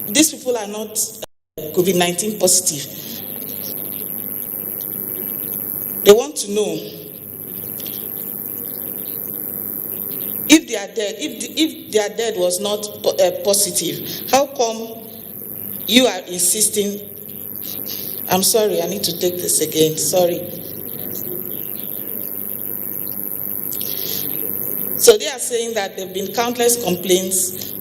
these people are not COVID-19 positive. They want to know if they are dead, if their dead was not positive, how come you are insisting? I'm sorry, I need to take this again, sorry. So they are saying that there have been countless complaints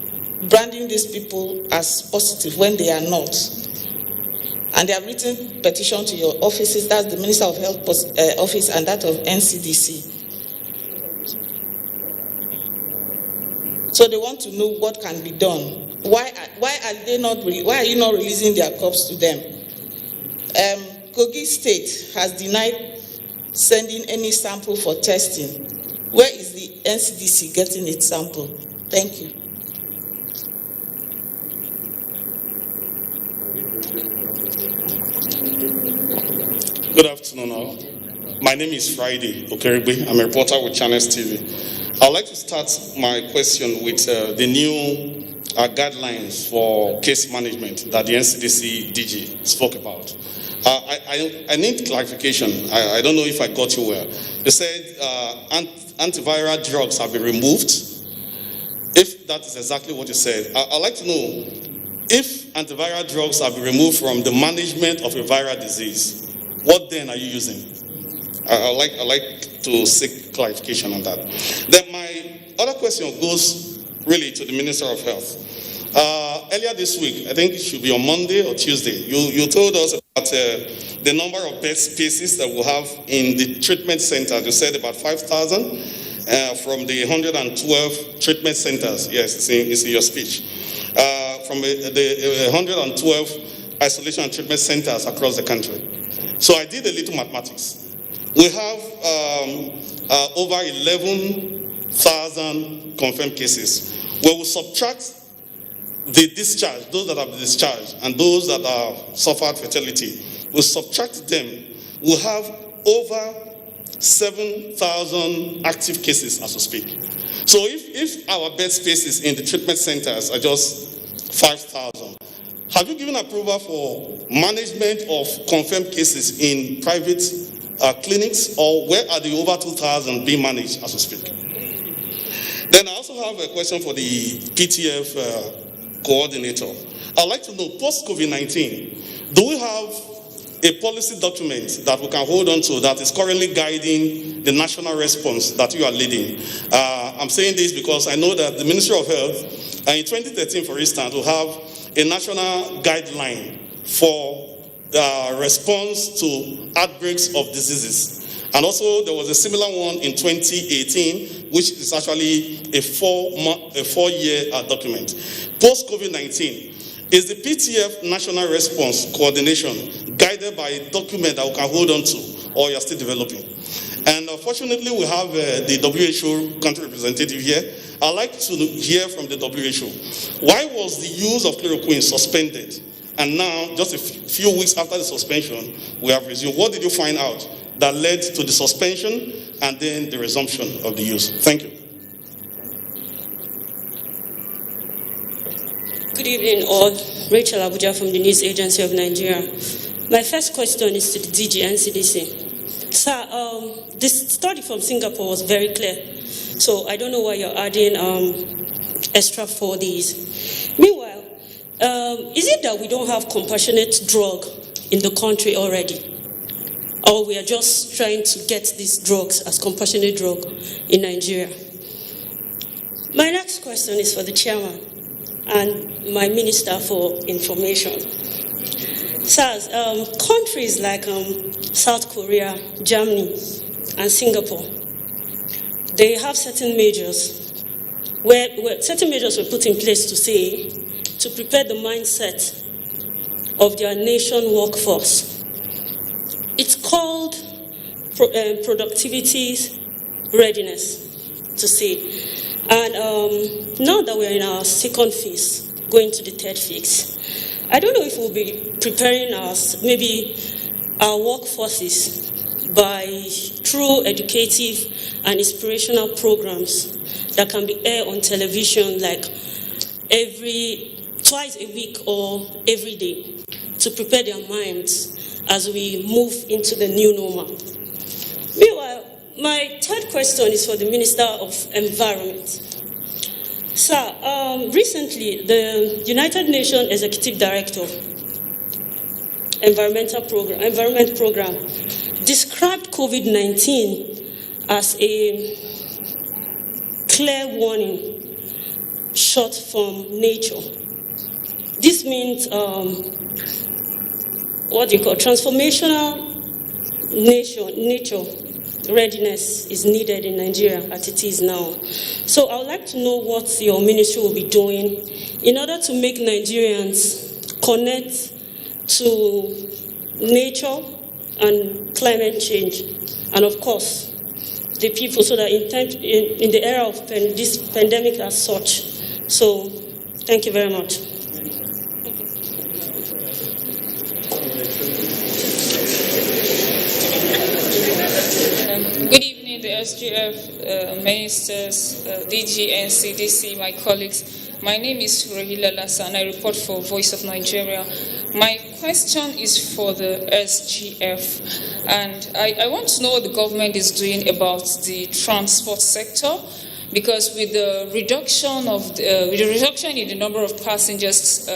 branding these people as positive when they are not. And they have written petition to your offices, that's the Minister of Health office and that of NCDC. So they want to know what can be done. Why are you not releasing their corpse to them? Kogi State has denied sending any sample for testing. Where is the NCDC getting its sample? Thank you. Good afternoon, all. My name is Friday Okerigbe. I'm a reporter with Channels TV. I'd like to start my question with the new guidelines for case management that the NCDC DG spoke about. I need clarification. I don't know if I got you well. You said antiviral drugs have been removed. If that is exactly what you said, I'd like to know if antiviral drugs have been removed from the management of a viral disease, what then are you using? I'd like to seek clarification on that. Then my other question goes really to the Minister of Health. Earlier this week, I think it should be on Monday or Tuesday, you told us about the number of bed spaces that we'll have in the treatment center. You said about 5,000 from the 112 treatment centers. Yes, it's in your speech. From the 112 isolation and treatment centers across the country. So I did a little mathematics. We have over 11,000 confirmed cases. Where we subtract the discharge, those that have discharged, and those that have suffered fatality, we subtract them, we have over 7,000 active cases as we speak. So if our bed spaces in the treatment centers are just 5,000, have you given approval for management of confirmed cases in private clinics, or where are the over 2,000 being managed as we speak? Then I also have a question for the PTF coordinator. I'd like to know, post-COVID-19, do we have a policy document that we can hold on to that is currently guiding the national response that you are leading? I'm saying this because I know that the Ministry of Health, in 2013, for instance, will have a national guideline for response to outbreaks of diseases. And also there was a similar one in 2018, which is actually a four-year document. Post-COVID-19, is the PTF National Response Coordination guided by a document that we can hold on to, or you're still developing? And unfortunately, we have the WHO country representative here. I'd like to hear from the WHO. Why was the use of chloroquine suspended? And now, just a few weeks after the suspension, we have resumed. What did you find out that led to the suspension and then the resumption of the use? Thank you. Good evening, all. Rachel Abuja from the News Agency of Nigeria. My first question is to the DG NCDC. Sir, this study from Singapore was very clear, so I don't know why you're adding extra 4 days. Meanwhile, is it that we don't have compassionate drug in the country already? Or we are just trying to get these drugs as compassionate drug in Nigeria? My next question is for the chairman and my Minister for Information. Sirs, countries like South Korea, Germany, and Singapore, they have certain measures where certain measures were put in place to prepare the mindset of their nation workforce. It's called productivity readiness, to say. And now that we're in our second phase, going to the third phase, I don't know if we'll be preparing maybe our workforces through educative and inspirational programs that can be aired on television like every twice a week or every day to prepare their minds as we move into the new normal. Meanwhile, my third question is for the Minister of Environment. Sir, recently the United Nations Executive Director, Environment Program, described COVID-19 as a clear warning shot from nature. This means transformational nature readiness is needed in Nigeria as it is now. So I would like to know what your ministry will be doing in order to make Nigerians connect to nature and climate change, and of course, the people, so that in the era of this pandemic as such. So, thank you very much. Good evening, the SGF ministers, DG and CDC, my colleagues. My name is Rahila Lassa and I report for Voice of Nigeria. My question is for the SGF, and I want to know what the government is doing about the transport sector, because with the reduction in the number of passengers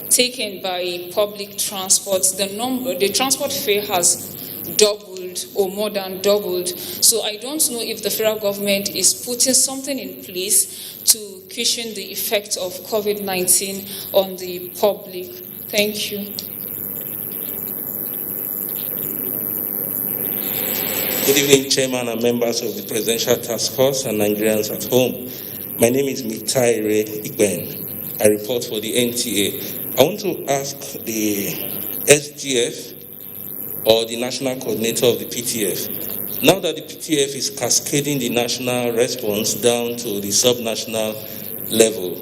taken by public transport, the transport fare has doubled or more than doubled. So I don't know if the federal government is putting something in place to cushion the effect of COVID-19 on the public. Thank you. Good evening, Chairman and members of the Presidential Task Force and Nigerians at home. My name is Mitaire Ikben. I report for the NTA. I want to ask the SGF or the National Coordinator of the PTF. Now that the PTF is cascading the national response down to the subnational level,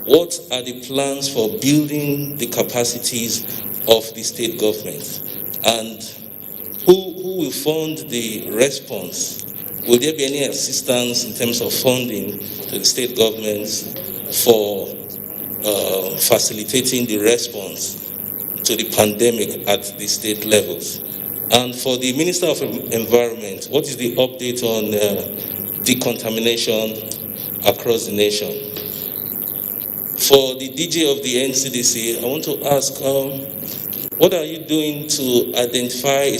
what are the plans for building the capacities of the state government? And who will fund the response? Will there be any assistance in terms of funding to the state governments for facilitating the response to the pandemic at the state levels? And for the Minister of Environment, what is the update on decontamination across the nation? For the DG of the NCDC, I want to ask, what are you doing to identify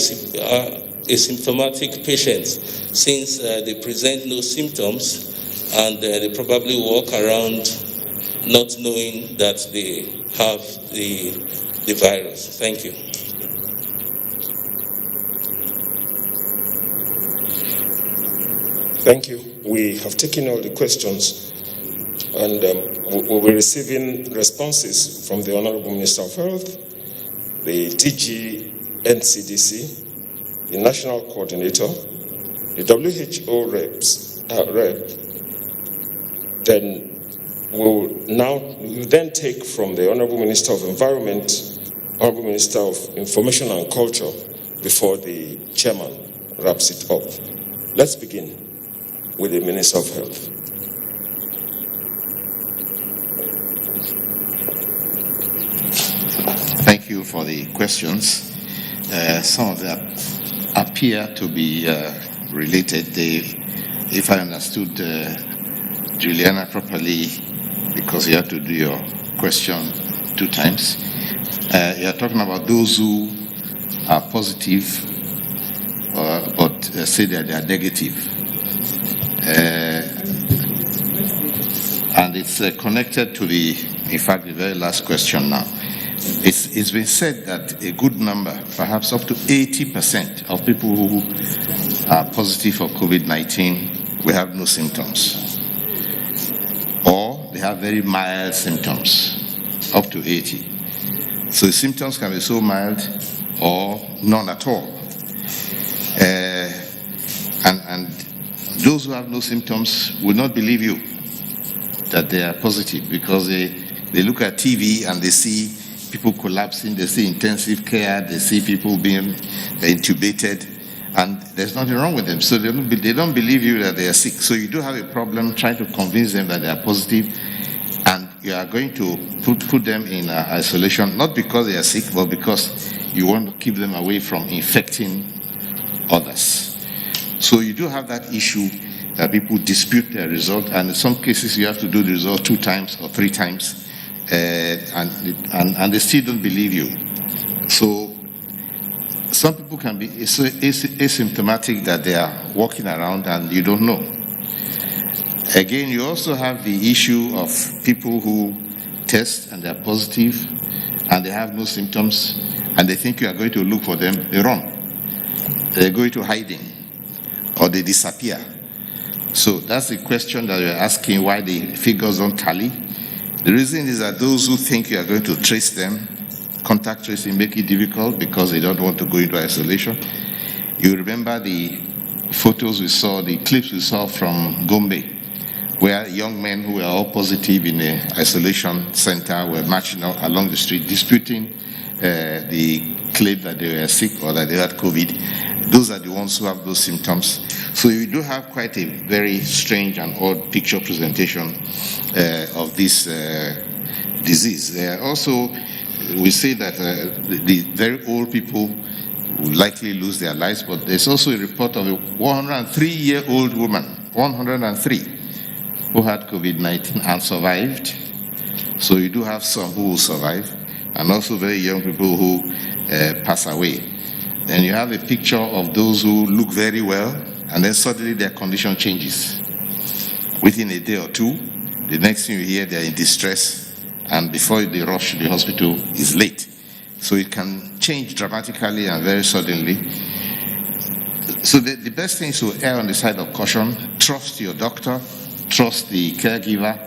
asymptomatic patients, since they present no symptoms and they probably walk around not knowing that they have the virus? Thank you. Thank you. We have taken all the questions, and we'll be receiving responses from the Honorable Minister of Health, the DG NCDC, the National Coordinator, the WHO rep. Then we'll then take from the Honorable Minister of Environment, Honorable Minister of Information and Culture, before the Chairman wraps it up. Let's begin with the Minister of Health. Thank you for the questions. Some of them appear to be related. If I understood Juliana properly, because you have to do your question 2 times, you are talking about those who are positive but say that they are negative. And it's connected to the very last question now. It's been said that a good number, perhaps up to 80% of people who are positive for COVID-19 will have no symptoms, or they have very mild symptoms, up to 80. So the symptoms can be so mild or none at all. And those who have no symptoms will not believe you that they are positive, because they look at TV and they see people collapsing, they see intensive care, they see people being intubated, and there's nothing wrong with them. So they don't believe you that they are sick. So you do have a problem trying to convince them that they are positive, and you are going to put them in isolation, not because they are sick, but because you want to keep them away from infecting others. So you do have that issue that people dispute their result, and in some cases you have to do the result 2 times or 3 times, and they still don't believe you. So some people can be asymptomatic that they are walking around and you don't know. Again, you also have the issue of people who test and they're positive and they have no symptoms and they think you are going to look for them. They run. They go into hiding or they disappear. So that's the question that you're asking, why the figures don't tally. The reason is that those who think you are going to trace them, contact tracing make it difficult because they don't want to go into isolation. You remember the photos we saw, the clips we saw from Gombe, where young men who were all positive in an isolation center were marching along the street, disputing the claim that they were sick or that they had COVID. Those are the ones who have those symptoms. So you do have quite a very strange and odd picture presentation of this disease. Also, we say that the very old people will likely lose their lives, but there's also a report of a 103-year-old woman, 103, who had COVID-19 and survived. So you do have some who will survive, and also very young people who pass away. Then you have a picture of those who look very well, and then suddenly their condition changes. Within a day or 2, the next thing you hear, they're in distress, and before they rush to the hospital, it's late. So it can change dramatically and very suddenly. So the best thing is to err on the side of caution. Trust your doctor, trust the caregiver,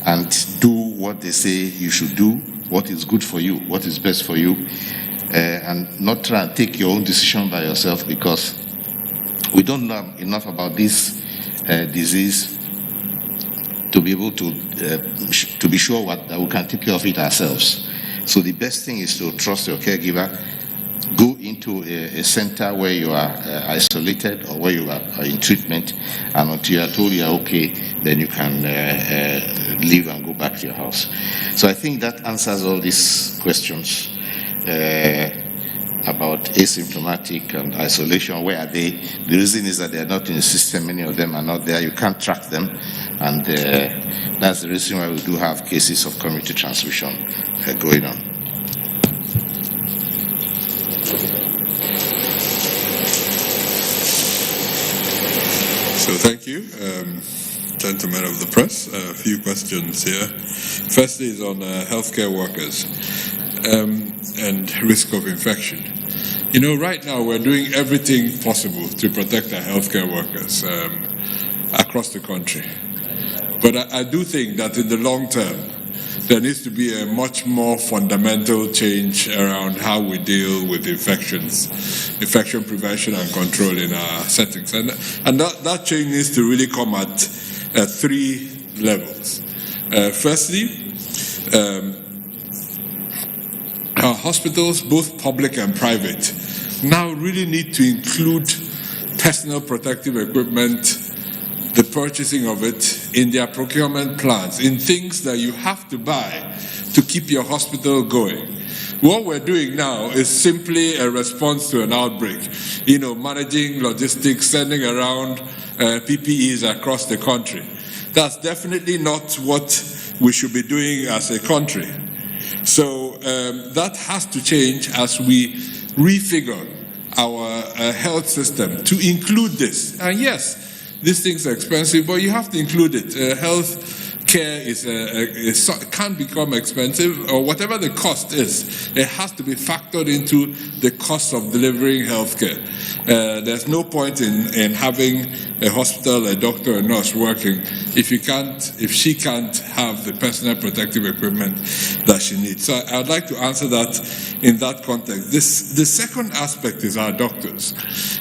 and do what they say you should do, what is good for you, what is best for you, and not try and take your own decision by yourself, because we don't know enough about this disease to be able to be sure that we can take care of it ourselves. So the best thing is to trust your caregiver. Go into a center where you are isolated or where you are in treatment, and until you are told you are okay, then you can leave and go back to your house. So I think that answers all these questions about asymptomatic and isolation. Where are they? The reason is that they are not in the system. Many of them are not there. You can't track them, and that's the reason why we do have cases of community transmission going on. So thank you, gentlemen of the press. A few questions here. Firstly is on healthcare workers and risk of infection. You know, right now we're doing everything possible to protect our healthcare workers across the country. But I do think that in the long term, there needs to be a much more fundamental change around how we deal with infections, infection prevention and control in our settings. And that change needs to really come at 3 levels. Firstly, our hospitals, both public and private, now really need to include personal protective equipment, the purchasing of it, in their procurement plans, in things that you have to buy to keep your hospital going. What we're doing now is simply a response to an outbreak. You know, managing logistics, sending around PPEs across the country. That's definitely not what we should be doing as a country. So that has to change as we refigure our health system to include this. And yes, these things are expensive, but you have to include it. Health care can become expensive, or whatever the cost is, it has to be factored into the cost of delivering health care. There's no point in having a hospital, a doctor, a nurse working if she can't have the personal protective equipment that she needs. So I'd like to answer that in that context. The second aspect is our doctors.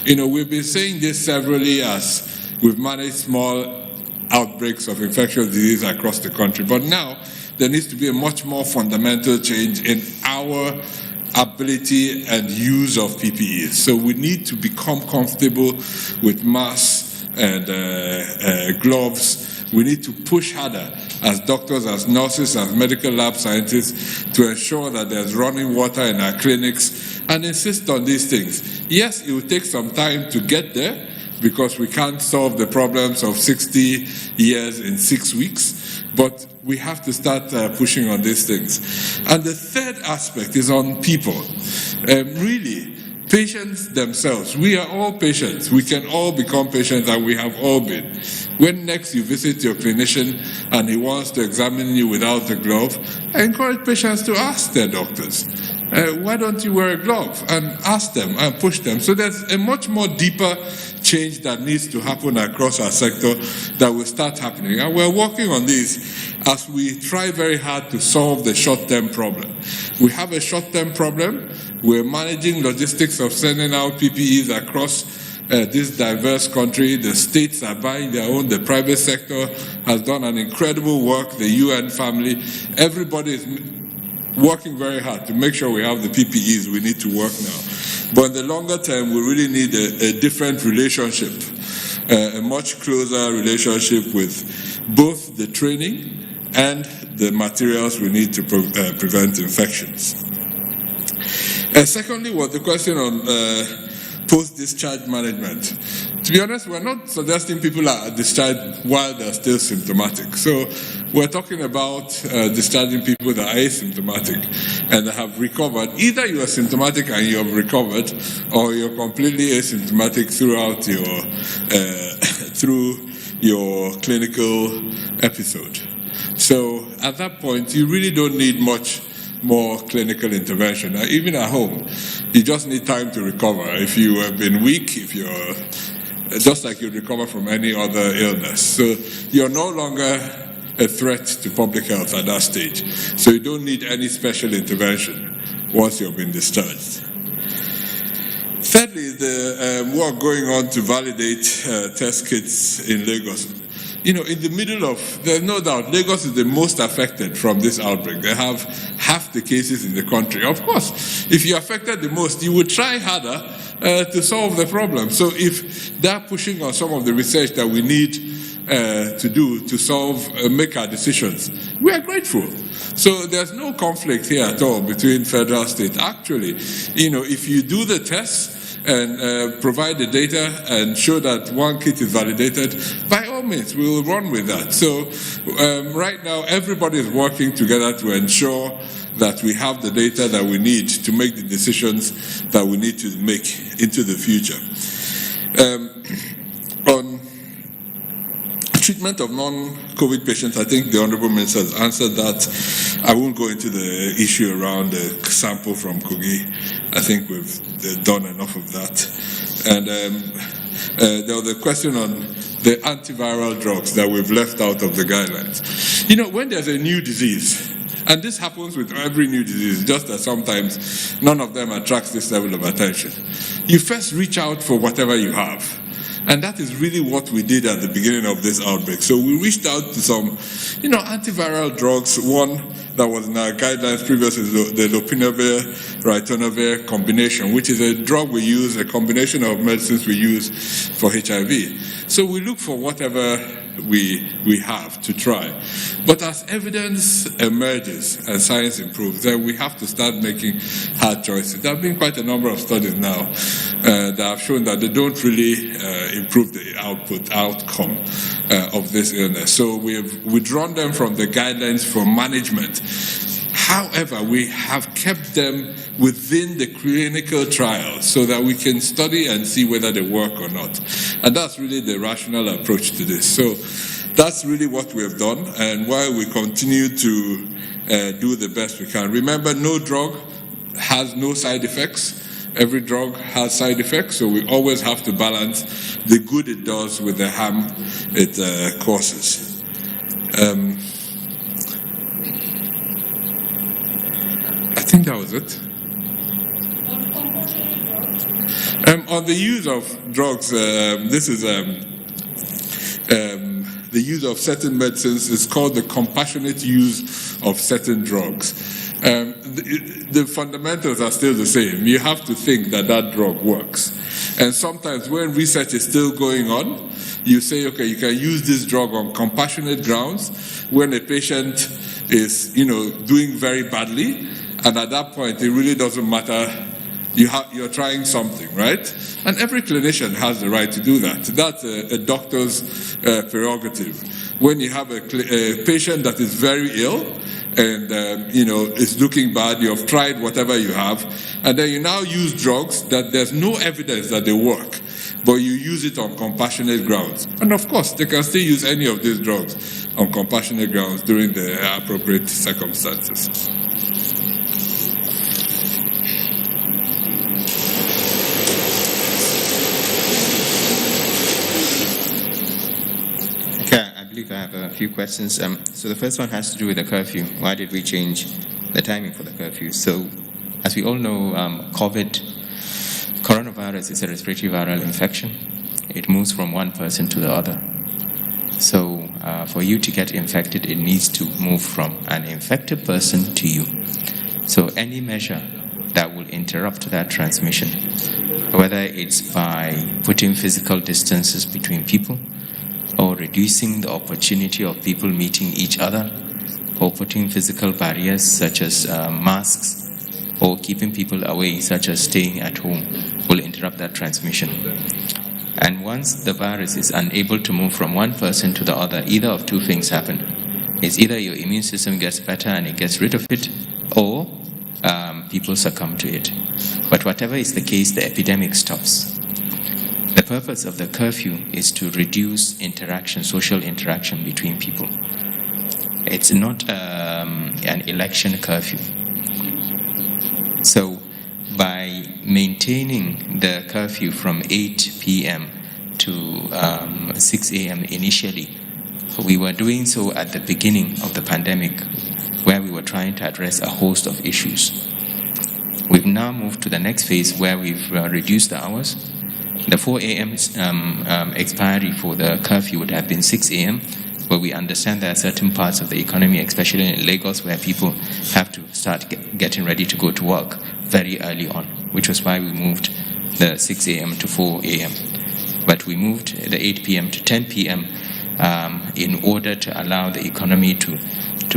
You know, we've been saying this severally as we've managed small outbreaks of infectious disease across the country, but now there needs to be a much more fundamental change in our ability and use of PPEs. So we need to become comfortable with masks and gloves. We need to push harder as doctors, as nurses, as medical lab scientists, to ensure that there's running water in our clinics and insist on these things. Yes, it will take some time to get there because we can't solve the problems of 60 years in 6 weeks, but we have to start pushing on these things. And the third aspect is on people. Really, patients themselves. We are all patients. We can all become patients, and we have all been. When next you visit your clinician and he wants to examine you without a glove, I encourage patients to ask their doctors, why don't you wear a glove? And ask them and push them. So there's a much more deeper change that needs to happen across our sector that will start happening. And we're working on this as we try very hard to solve the short-term problem. We have a short-term problem. We're managing logistics of sending out PPEs across this diverse country. The states are buying their own. The private sector has done an incredible work. The UN family, everybody is working very hard to make sure we have the PPEs we need to work now. But in the longer term, we really need a different relationship, a much closer relationship with both the training and the materials we need to prevent infections. Secondly was the question on post-discharge management. To be honest, we're not suggesting people are discharged while they're still symptomatic. So we're talking about discharging people that are asymptomatic and that have recovered. Either you are symptomatic and you have recovered, or you're completely asymptomatic throughout through your clinical episode. So at that point, you really don't need much more clinical intervention. Even at home, you just need time to recover. If you have been weak, if you're just like you recover from any other illness. So you're no longer a threat to public health at that stage. So you don't need any special intervention once you've been discharged. Thirdly, the work going on to validate test kits in Lagos. In the middle of, there's no doubt, Lagos is the most affected from this outbreak. They have half the cases in the country. Of course, if you're affected the most, you would try harder to solve the problem. So if they're pushing on some of the research that we need to do to solve, make our decisions, we are grateful. So there's no conflict here at all between federal and state. Actually, if you do the tests, and provide the data and show that one kit is validated, by all means, we will run with that. So right now, everybody is working together to ensure that we have the data that we need to make the decisions that we need to make into the future. On treatment of non-COVID patients, I think the Honorable Minister has answered that. I won't go into the issue around the sample from Kogi. I think we've done enough of that. And there was a question on the antiviral drugs that we've left out of the guidelines. When there's a new disease, and this happens with every new disease, just that sometimes none of them attracts this level of attention, you first reach out for whatever you have. And that is really what we did at the beginning of this outbreak. So we reached out to some, antiviral drugs. One that was in our guidelines previously is the lopinavir-ritonavir combination, which is a drug we use, a combination of medicines we use for HIV. So we look for whatever we have to try. But as evidence emerges and science improves, then we have to start making hard choices. There have been quite a number of studies now that have shown that they don't really improve the outcome of this illness. So we've withdrawn them from the guidelines for management. However, we have kept them within the clinical trials so that we can study and see whether they work or not. And that's really the rational approach to this. So that's really what we have done, and why we continue to do the best we can. Remember, no drug has no side effects. Every drug has side effects, so we always have to balance the good it does with the harm it causes. I think that was it. On the use of drugs, this is the use of certain medicines is called the compassionate use of certain drugs. The fundamentals are still the same. You have to think that drug works. And sometimes when research is still going on, you say, okay, you can use this drug on compassionate grounds when a patient is, doing very badly, and at that point it really doesn't matter. You're trying something, right? And every clinician has the right to do that. That's a doctor's prerogative. When you have a patient that is very ill and is looking bad, you have tried whatever you have, and then you now use drugs that there's no evidence that they work, but you use it on compassionate grounds. And of course, they can still use any of these drugs on compassionate grounds during the appropriate circumstances. I have a few questions. So the first one has to do with the curfew. Why did we change the timing for the curfew? So, as we all know, coronavirus is a respiratory viral infection. It moves from one person to the other. So, for you to get infected, it needs to move from an infected person to you. So, any measure that will interrupt that transmission, whether it's by putting physical distances between people, or reducing the opportunity of people meeting each other, or putting physical barriers such as masks, or keeping people away such as staying at home, will interrupt that transmission. And once the virus is unable to move from one person to the other, either of two things happen. It's either your immune system gets better and it gets rid of it, or people succumb to it. But whatever is the case, the epidemic stops. The purpose of the curfew is to reduce interaction, social interaction between people. It's not an election curfew. So by maintaining the curfew from 8 p.m. to 6 a.m. initially, we were doing so at the beginning of the pandemic, where we were trying to address a host of issues. We've now moved to the next phase where we've reduced the hours. The 4 a.m. Expiry for the curfew would have been 6 a.m., but we understand there are certain parts of the economy, especially in Lagos, where people have to start getting ready to go to work very early on, which was why we moved the 6 a.m. to 4 a.m. But we moved the 8 p.m. to 10 p.m. In order to allow the economy to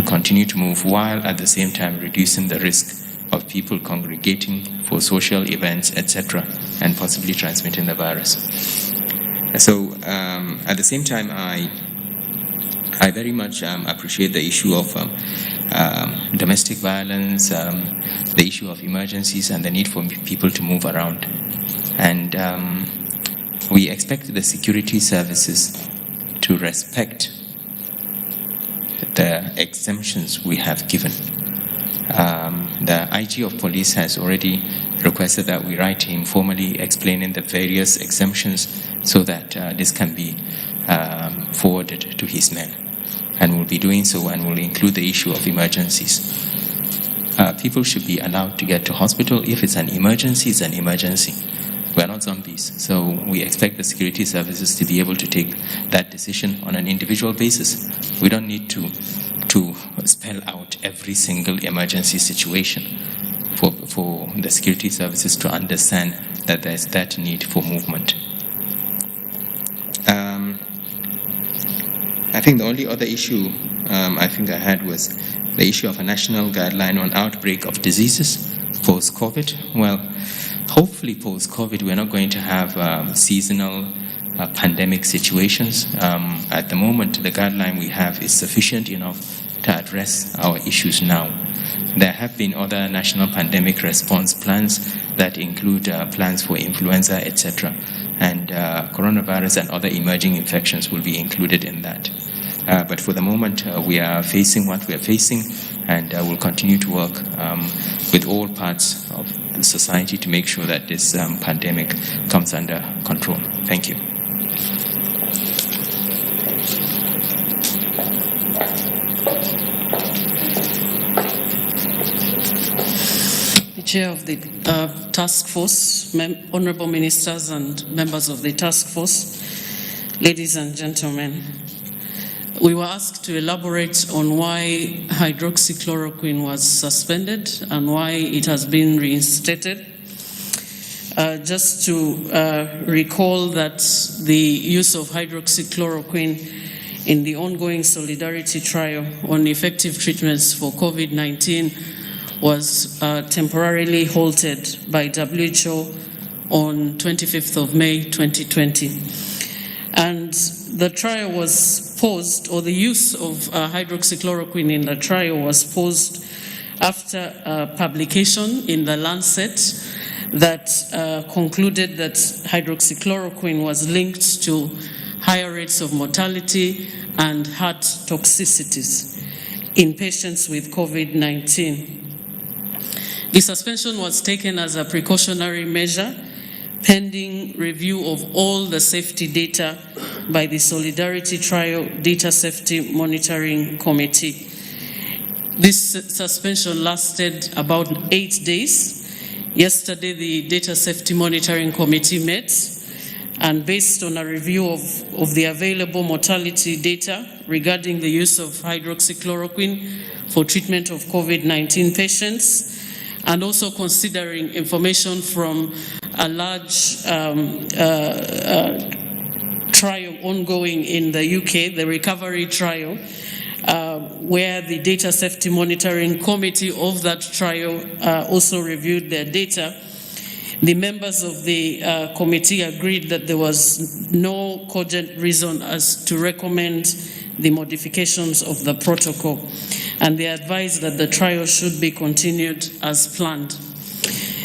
continue to move, while at the same time reducing the risk of people congregating for social events, etc., and possibly transmitting the virus. So at the same time, I very much appreciate the issue of domestic violence, the issue of emergencies, and the need for people to move around. And we expect the security services to respect the exemptions we have given. The IG of police has already requested that we write him formally explaining the various exemptions so that this can be forwarded to his men. And we'll be doing so, and will include the issue of emergencies. People should be allowed to get to hospital. If it's an emergency, it's an emergency. We're not zombies. So we expect the security services to be able to take that decision on an individual basis. We don't need to spell out every single emergency situation for the security services to understand that there's that need for movement. I think the only other issue I had was the issue of a national guideline on outbreak of diseases post-COVID. Well, hopefully post-COVID we're not going to have seasonal pandemic situations. At the moment, the guideline we have is sufficient enough to address our issues now. There have been other national pandemic response plans that include plans for influenza, etc. And coronavirus and other emerging infections will be included in that. But for the moment, we are facing what we are facing, and we'll continue to work with all parts of the society to make sure that this pandemic comes under control. Thank you. Chair of the task force, honorable ministers and members of the task force, ladies and gentlemen, we were asked to elaborate on why hydroxychloroquine was suspended and why it has been reinstated. just to recall that the use of hydroxychloroquine in the ongoing Solidarity trial on effective treatments for COVID-19 was temporarily halted by WHO on 25th of May 2020. And the trial was paused, or the use of hydroxychloroquine in the trial was paused after publication in the Lancet that concluded that hydroxychloroquine was linked to higher rates of mortality and heart toxicities in patients with COVID-19. The suspension was taken as a precautionary measure pending review of all the safety data by the Solidarity Trial Data Safety Monitoring Committee. This suspension lasted about 8 days. Yesterday, the Data Safety Monitoring Committee met, and based on a review of the available mortality data regarding the use of hydroxychloroquine for treatment of COVID-19 patients, and also considering information from a large trial ongoing in the UK, the recovery trial, where the Data Safety Monitoring Committee of that trial also reviewed their data. The members of the committee agreed that there was no cogent reason as to recommend the modifications of the protocol, and they advised that the trial should be continued as planned.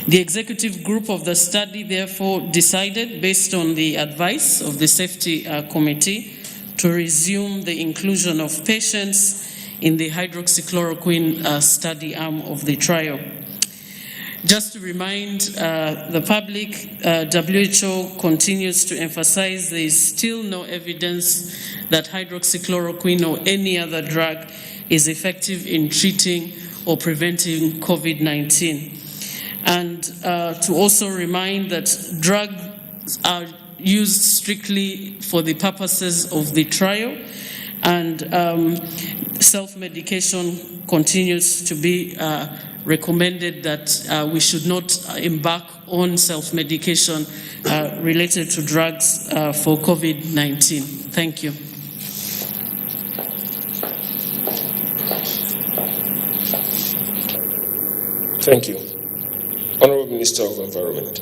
The executive group of the study therefore decided, based on the advice of the safety committee, to resume the inclusion of patients in the hydroxychloroquine study arm of the trial. Just to remind the public, WHO continues to emphasize there is still no evidence that hydroxychloroquine or any other drug is effective in treating or preventing COVID-19. And to also remind that drugs are used strictly for the purposes of the trial, and self-medication continues to be recommended, that we should not embark on self-medication related to drugs for COVID-19. Thank you. Thank you. Honorable Minister of Environment.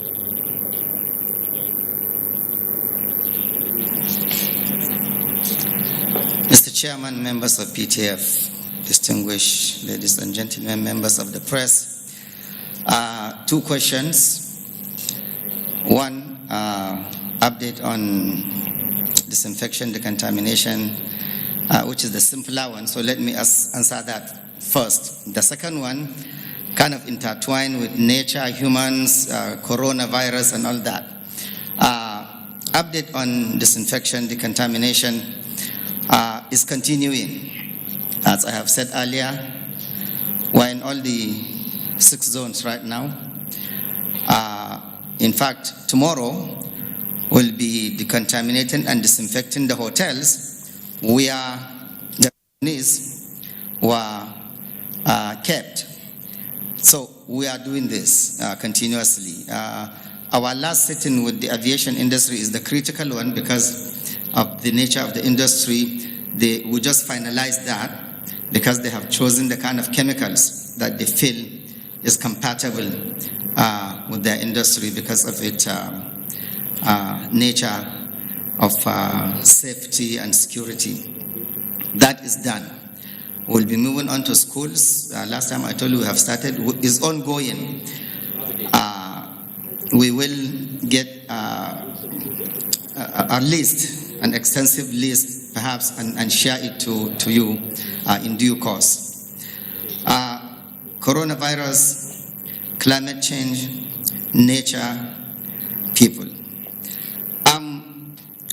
Mr. Chairman, members of PTF, distinguished ladies and gentlemen, members of the press, 2 questions. One, update on disinfection, decontamination, which is the simpler one, so let me answer that first. The second one, kind of intertwined with nature, humans, coronavirus and all that. Update on disinfection, decontamination is continuing. As I have said earlier, we're in all the 6 zones right now. In fact, tomorrow we'll be decontaminating and disinfecting the hotels where the colonies were kept. So we are doing this continuously. Our last sitting with the aviation industry is the critical one because of the nature of the industry. We just finalized that because they have chosen the kind of chemicals that they feel is compatible with their industry because of its nature of safety and security. That is done. We'll be moving on to schools. Last time I told you we have started, is ongoing. We will get a list, an extensive list perhaps, and share it to you in due course. Coronavirus, climate change, nature, people.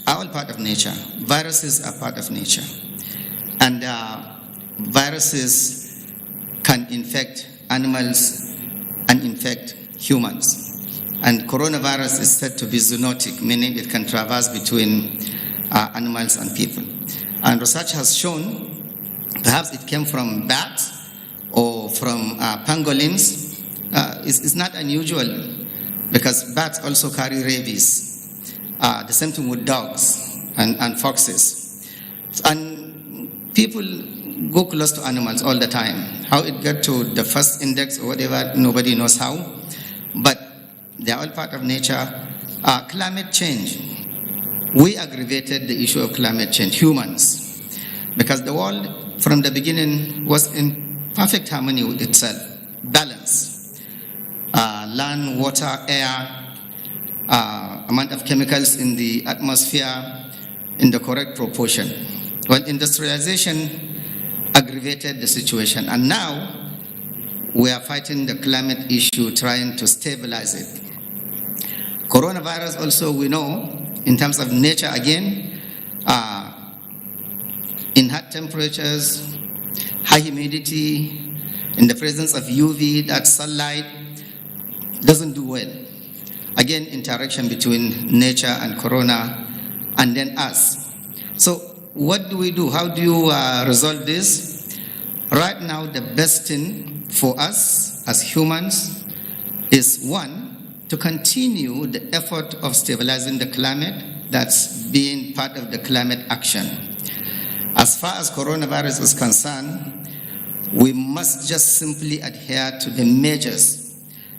Are all part of nature. Viruses are part of nature. And viruses can infect animals and infect humans. And coronavirus is said to be zoonotic, meaning it can traverse between animals and people. And research has shown, perhaps it came from bats or from pangolins. It's not unusual because bats also carry rabies. The same thing with dogs and foxes. And people go close to animals all the time. How it got to the first index or whatever, nobody knows how. But they are all part of nature. Climate change. We aggravated the issue of climate change, humans, because the world from the beginning was in perfect harmony with itself, balance. Land, water, air, amount of chemicals in the atmosphere in the correct proportion. Well, industrialization aggravated the situation, and now we are fighting the climate issue, trying to stabilize it. Coronavirus also, we know, in terms of nature again, in hot temperatures, high humidity, in the presence of UV, that sunlight doesn't do well. Again, interaction between nature and corona, and then us. So what do we do? How do you resolve this? Right now, the best thing for us as humans is, one, to continue the effort of stabilizing the climate. That's being part of the climate action. As far as coronavirus is concerned, we must just simply adhere to the measures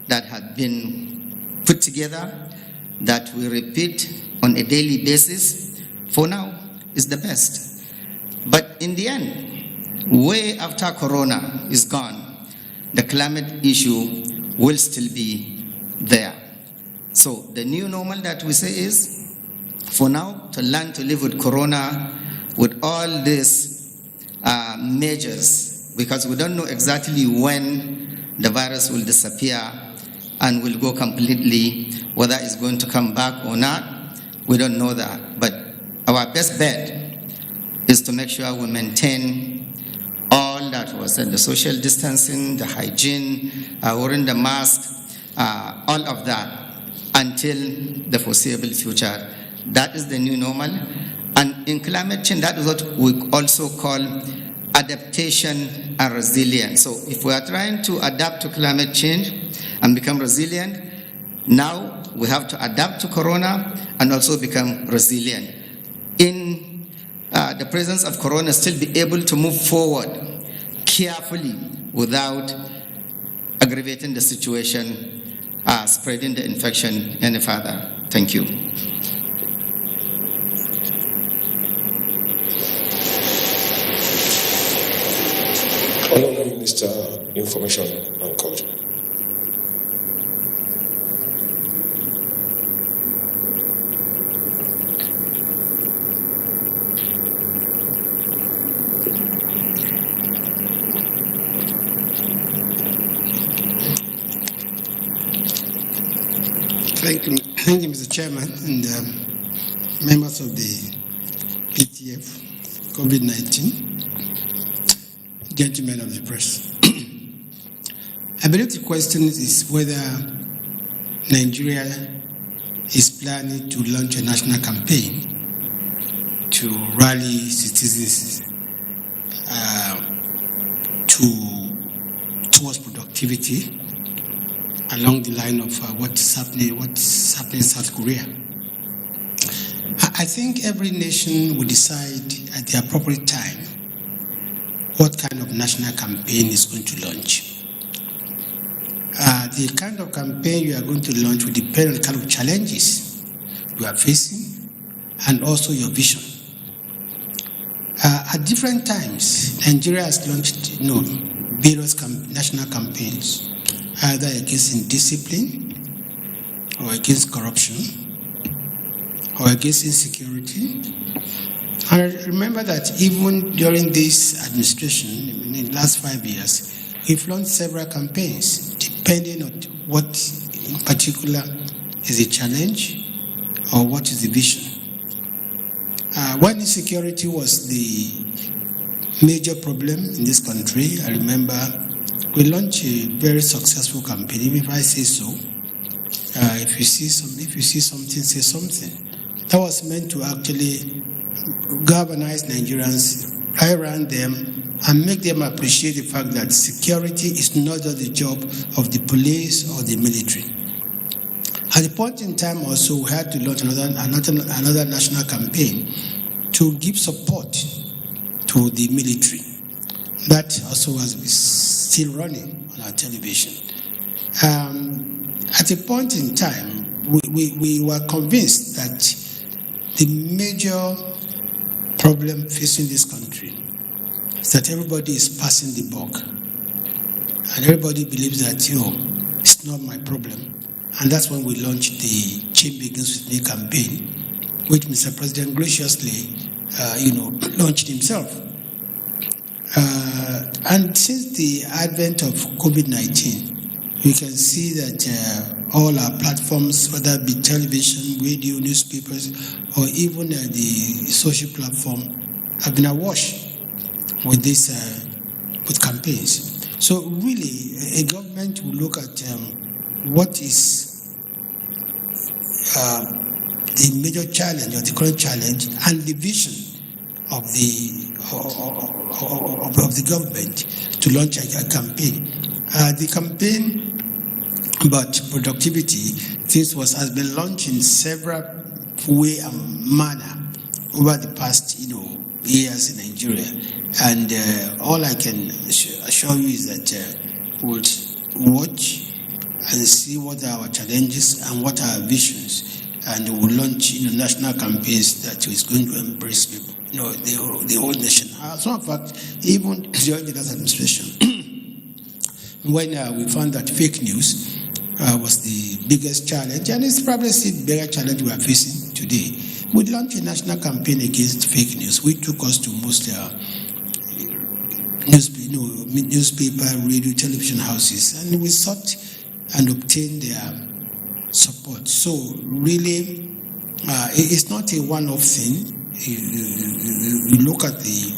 that have been put together, that we repeat on a daily basis. For now, is the best. But in the end, way after corona is gone, the climate issue will still be there. So the new normal that we say is, for now, to learn to live with corona, with all these measures, because we don't know exactly when the virus will disappear and will go completely, whether it's going to come back or not, we don't know that. But our best bet is to make sure we maintain all that was said, the social distancing, the hygiene, wearing the mask, all of that, until the foreseeable future. That is the new normal. And in climate change, that is what we also call adaptation and resilience. So if we are trying to adapt to climate change and become resilient, now we have to adapt to corona and also become resilient. In the presence of corona, still be able to move forward carefully without aggravating the situation, spreading the infection any further. Thank you. Honourable Minister, Information and Culture. Thank you, Mr. Chairman, and members of the PTF, COVID-19, gentlemen of the press. I believe the question is whether Nigeria is planning to launch a national campaign to rally citizens towards productivity, along the line of what's happening in South Korea. I think every nation will decide at the appropriate time what kind of national campaign is going to launch. The kind of campaign you are going to launch will depend on the kind of challenges you are facing and also your vision. At different times, Nigeria has launched various national campaigns, either against indiscipline, or against corruption, or against insecurity. And I remember that even during this administration, in the last 5 years, we've launched several campaigns, depending on what in particular is a challenge or what is the vision. When insecurity was the major problem in this country, I remember we launched a very successful campaign, even if I say so. If you see something, say something. That was meant to actually galvanize Nigerians, around them, and make them appreciate the fact that security is not just the job of the police or the military. At the point in time also, we had to launch another national campaign to give support to the military. That also was still running on our television. At a point in time, we were convinced that the major problem facing this country is that everybody is passing the buck. And everybody believes that, it's not my problem. And that's when we launched the Change Begins With Me campaign, which Mr. President graciously, launched himself. And since the advent of COVID-19, we can see that all our platforms, whether it be television, radio, newspapers, or even the social platform, have been awash with this, with campaigns. So really, a government will look at what is the major challenge or the current challenge and the vision of the government to launch a campaign. The campaign about productivity, this has been launched in several way and manner over the past, years in Nigeria. And all I can assure you is that we'll watch and see what are our challenges and what are our visions, and we'll launch national campaigns that is going to embrace people, the whole nation. As a matter of fact, even during the last administration, when we found that fake news was the biggest challenge, and it's probably still the bigger challenge we are facing today, we launched a national campaign against fake news, which took us to most newspaper, radio, television houses, and we sought and obtained their support. So really, it's not a one-off thing. You look at the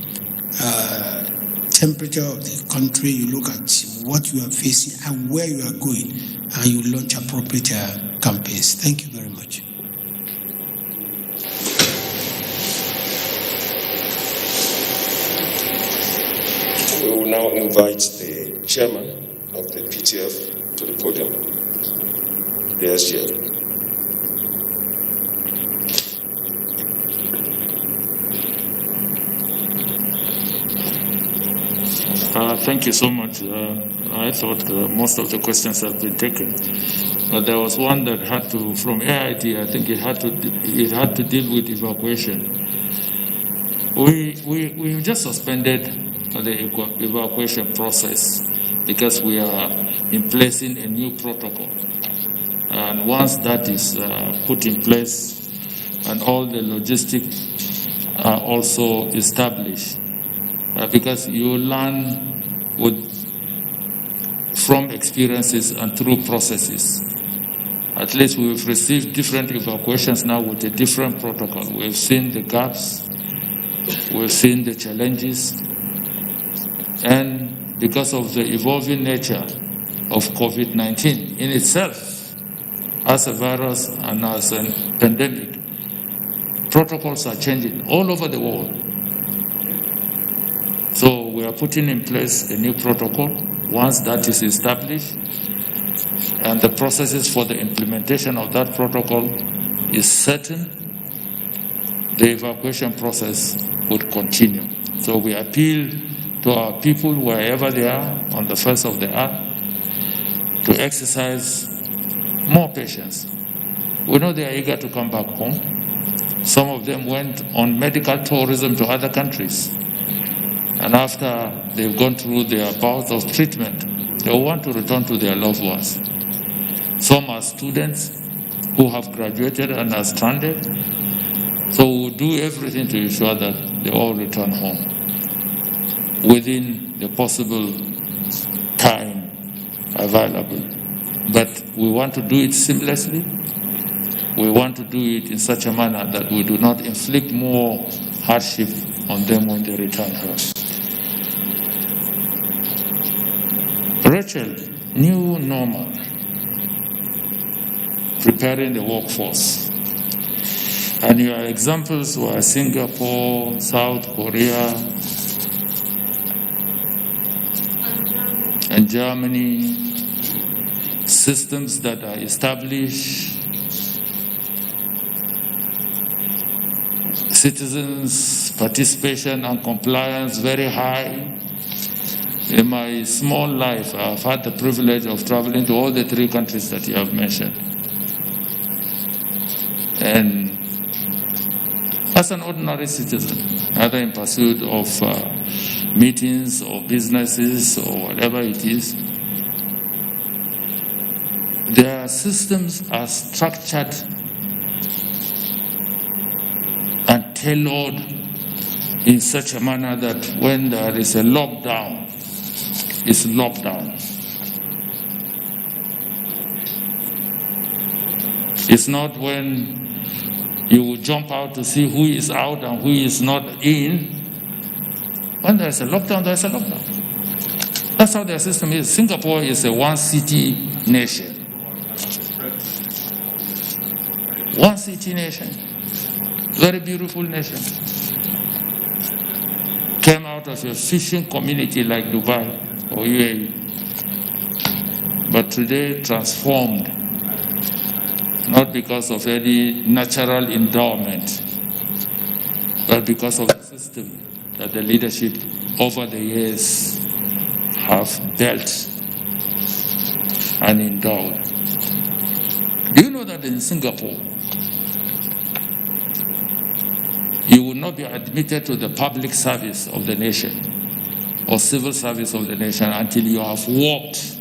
temperature of the country, you look at what you are facing and where you are going, and you launch appropriate campaigns. Thank you very much. We will now invite the chairman of the PTF to the podium. Yes, Chair. Thank you so much. I thought most of the questions have been taken. But there was one that had to, from AIT, I think it had to deal with evacuation. We just suspended the evacuation process because we are in placing a new protocol. And once that is put in place and all the logistics are also established, because you learn from experiences and through processes. At least we've received different evacuations now with a different protocol. We've seen the gaps, we've seen the challenges, and because of the evolving nature of COVID-19 in itself, as a virus and as a pandemic, protocols are changing all over the world. So we are putting in place a new protocol. Once that is established, and the processes for the implementation of that protocol is certain, the evacuation process would continue. So we appeal to our people, wherever they are on the face of the earth, to exercise more patience. We know they are eager to come back home. Some of them went on medical tourism to other countries. And after they've gone through their bout of treatment, they want to return to their loved ones. Some are students who have graduated and are stranded. So we'll do everything to ensure that they all return home within the possible time available. But we want to do it seamlessly. We want to do it in such a manner that we do not inflict more hardship on them when they return home. Rachel, new normal, preparing the workforce. And your examples were Singapore, South Korea, and Germany, systems that are established citizens' participation and compliance very high. In my small life, I've had the privilege of traveling to all the 3 countries that you have mentioned. And as an ordinary citizen, either in pursuit of meetings or businesses or whatever it is, their systems are structured and tailored in such a manner that when there is a lockdown, it's lockdown. It's not when you will jump out to see who is out and who is not in. When there's a lockdown, there's a lockdown. That's how their system is. Singapore is a one-city nation. One-city nation. Very beautiful nation. Came out of a fishing community like Dubai or UAE. But today transformed, not because of any natural endowment, but because of the system that the leadership over the years have built and endowed. Do you know that in Singapore, you will not be admitted to the public service of the nation or civil service of the nation until you have worked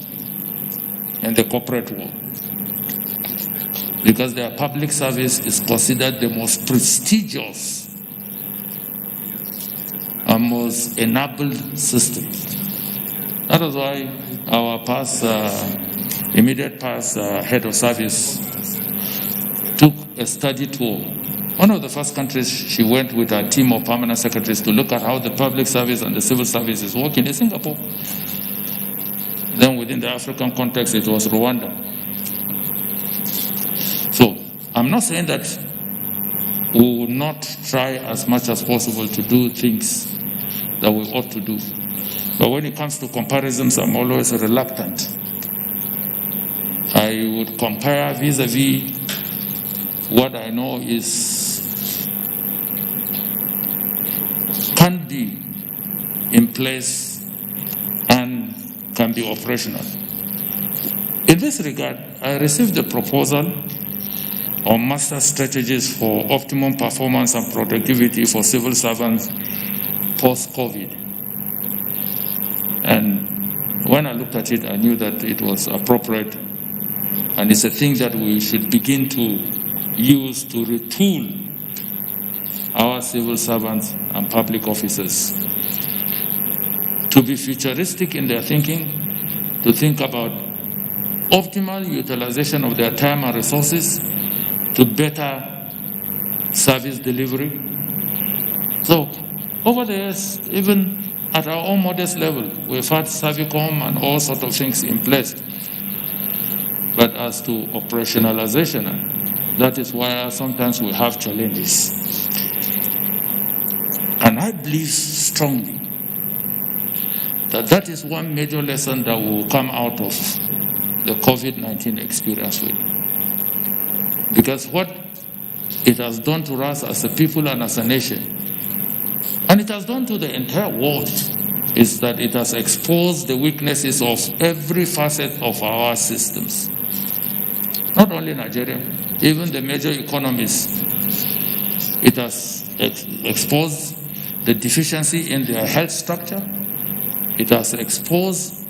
in the corporate world? Because their public service is considered the most prestigious and most enabled system. That is why our immediate past head of service took a study tour. One of the first countries she went with a team of permanent secretaries to look at how the public service and the civil service is working in Singapore. Then within the African context, it was Rwanda. So I'm not saying that we will not try as much as possible to do things that we ought to do. But when it comes to comparisons, I'm always reluctant. I would compare vis-a-vis what I know can be in place and can be operational. In this regard, I received a proposal on master strategies for optimum performance and productivity for civil servants post-COVID. And when I looked at it, I knew that it was appropriate, and it's a thing that we should begin to use to retool our civil servants and public officers to be futuristic in their thinking, to think about optimal utilization of their time and resources to better service delivery. So, over the years, even at our own modest level, we've had Servicom and all sorts of things in place. But as to operationalization, that is why sometimes we have challenges. And I believe strongly that is one major lesson that will come out of the COVID-19 experience with. Because what it has done to us as a people and as a nation, and it has done to the entire world, is that it has exposed the weaknesses of every facet of our systems. Not only Nigeria, even the major economies. It has exposed the deficiency in their health structure. It has exposed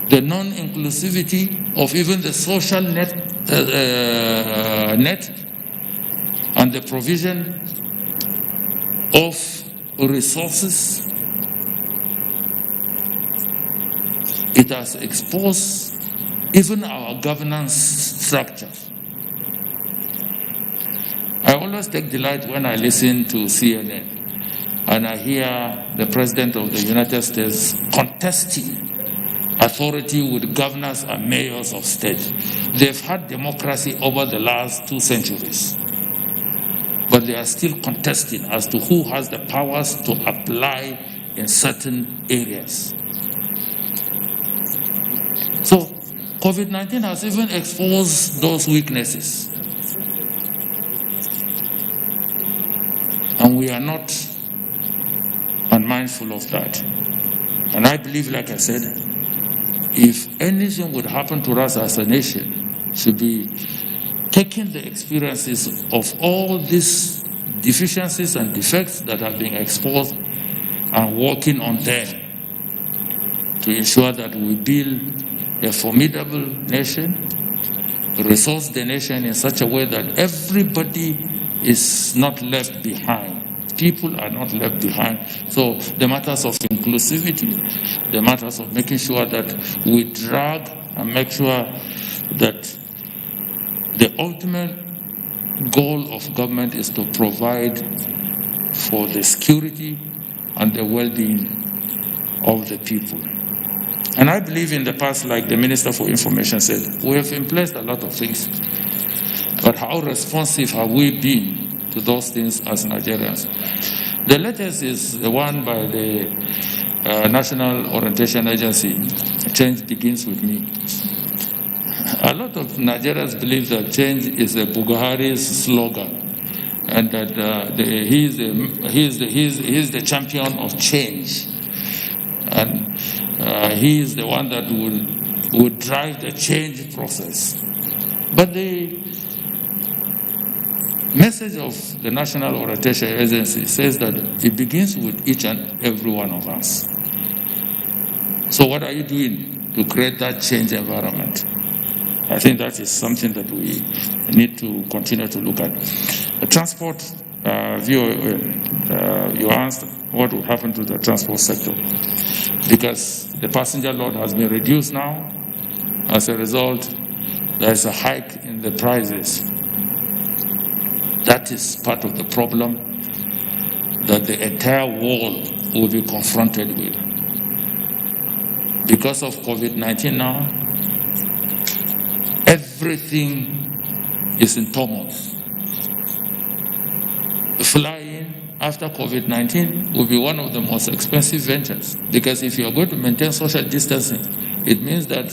the non-inclusivity of even the social net and the provision of resources. It has exposed even our governance structure. I always take delight when I listen to CNN and I hear the President of the United States contesting authority with governors and mayors of state. They've had democracy over the last 2 centuries, but they are still contesting as to who has the powers to apply in certain areas. So COVID-19 has even exposed those weaknesses. are not unmindful of that. And I believe, like I said, if anything would happen to us as a nation, should be taking the experiences of all these deficiencies and defects that have been exposed and working on them to ensure that we build a formidable nation, resource the nation in such a way that everybody is not left behind. People are not left behind. So the matters of inclusivity, the matters of making sure that we drag and make sure that the ultimate goal of government is to provide for the security and the well-being of the people. And I believe in the past, like the Minister for Information said, we have in place a lot of things. But how responsive have we been to those things as Nigerians? The latest is the one by the National Orientation Agency, Change Begins With Me. A lot of Nigerians believe that change is a Buhari's slogan, and that he is the champion of change, and he is the one that will drive the change process. But the message of the National Orientation Agency says that it begins with each and every one of us. So what are you doing to create that change environment? I think that is something that we need to continue to look at. The transport you asked what will happen to the transport sector, because the passenger load has been reduced now. As a result, there is a hike in the prices. That is part of the problem that the entire world will be confronted with. Because of COVID-19 now, everything is in turmoil. Flying after COVID-19 will be one of the most expensive ventures, because if you are going to maintain social distancing, it means that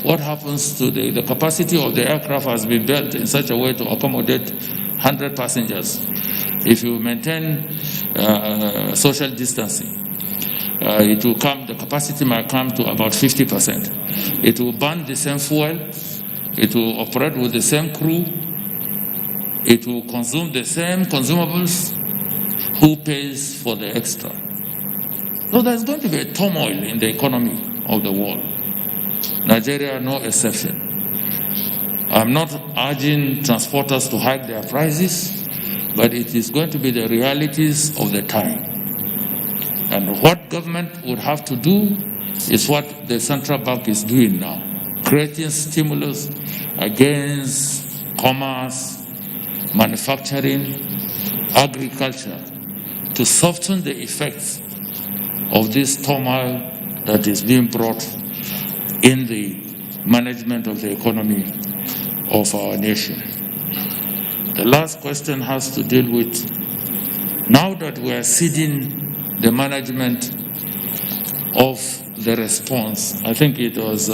what happens to the capacity of the aircraft has been built in such a way to accommodate 100 passengers. If you maintain social distancing, it will come, the capacity might come to about 50%. It will burn the same fuel, it will operate with the same crew, it will consume the same consumables. Who pays for the extra? So there's going to be a turmoil in the economy of the world. Nigeria, no exception. I'm not urging transporters to hike their prices, but it is going to be the realities of the time. And what government would have to do is what the central bank is doing now, creating stimulus against commerce, manufacturing, agriculture, to soften the effects of this turmoil that is being brought in the management of the economy of our nation. The last question has to deal with, now that we are ceding the management of the response, I think it was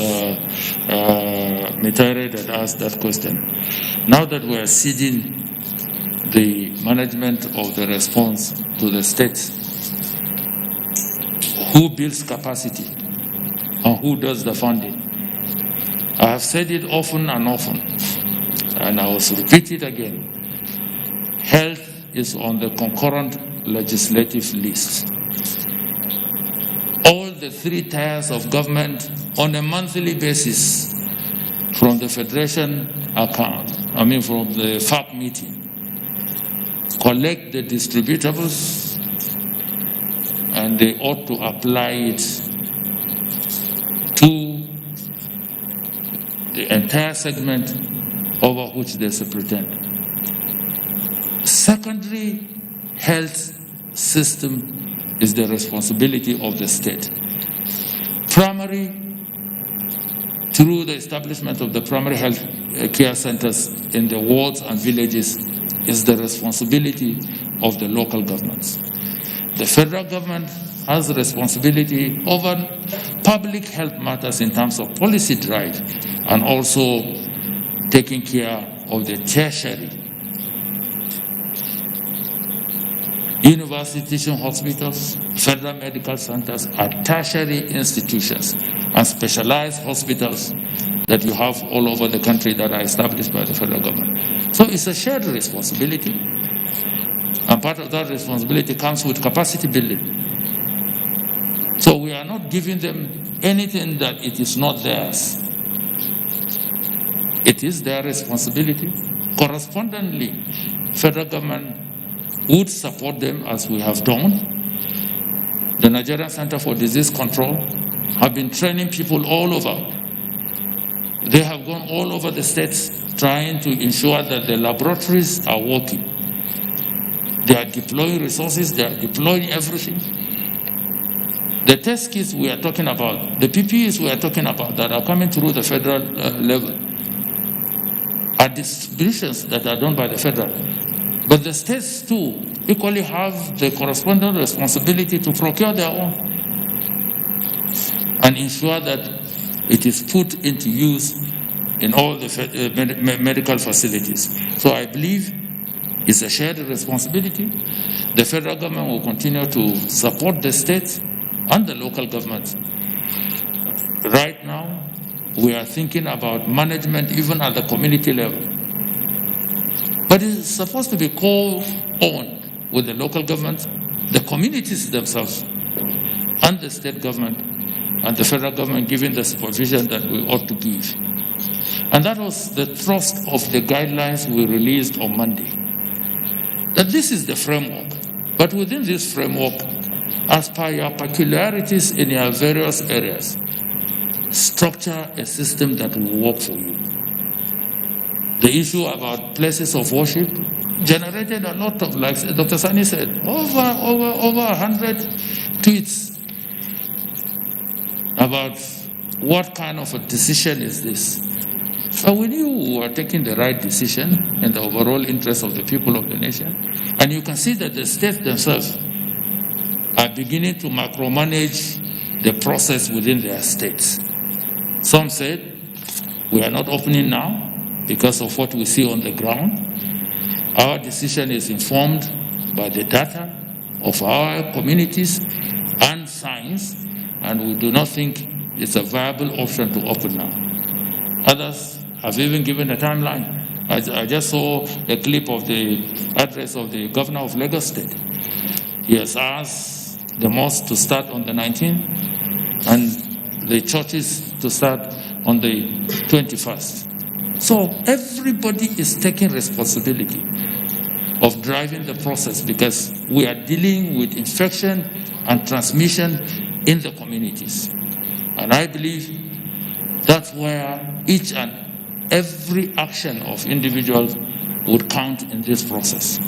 Mitare that asked that question. Now that we are ceding the management of the response to the states, who builds capacity and who does the funding? I have said it often and often, and I will repeat it again. Health is on the concurrent legislative list. All the 3 tiers of government on a monthly basis, from the Federation account, from the FAC meeting, collect the distributables, and they ought to apply it to the entire segment over which they superintend. Secondary health system is the responsibility of the state. Primary, through the establishment of the primary health care centers in the wards and villages, is the responsibility of the local governments. The federal government has responsibility over public health matters in terms of policy drive, and also taking care of the tertiary, university teaching hospitals, federal medical centers, are tertiary institutions and specialized hospitals that you have all over the country that are established by the federal government. So it's a shared responsibility, and part of that responsibility comes with capacity building. So we are not giving them anything that it is not theirs. It is their responsibility. Correspondingly, federal government would support them as we have done. The Nigerian Center for Disease Control have been training people all over. They have gone all over the states trying to ensure that the laboratories are working. They are deploying resources, they are deploying everything. The test kits we are talking about, the PPEs we are talking about that are coming through the federal level are distributions that are done by the federal. But the states too equally have the corresponding responsibility to procure their own and ensure that it is put into use in all the medical facilities. So I believe it's a shared responsibility. The federal government will continue to support the states and the local governments. Right now, we are thinking about management even at the community level. But it's supposed to be co-owned with the local governments, the communities themselves, and the state government, and the federal government giving the supervision that we ought to give. And that was the thrust of the guidelines we released on Monday. That this is the framework, but within this framework, as per your peculiarities in your various areas, structure a system that will work for you. The issue about places of worship generated a lot of, like Dr. Sani said, over 100 tweets about what kind of a decision is this. So we knew we were taking the right decision in the overall interest of the people of the nation. And you can see that the states themselves are beginning to micromanage the process within their states. Some said, we are not opening now because of what we see on the ground. Our decision is informed by the data of our communities and science, and we do not think it's a viable option to open now. Others have even given a timeline. I just saw a clip of the address of the governor of Lagos State. He has asked the mosque to start on the 19th and the churches to start on the 21st. So everybody is taking responsibility of driving the process because we are dealing with infection and transmission in the communities. And I believe that's where each and every action of individuals would count in this process.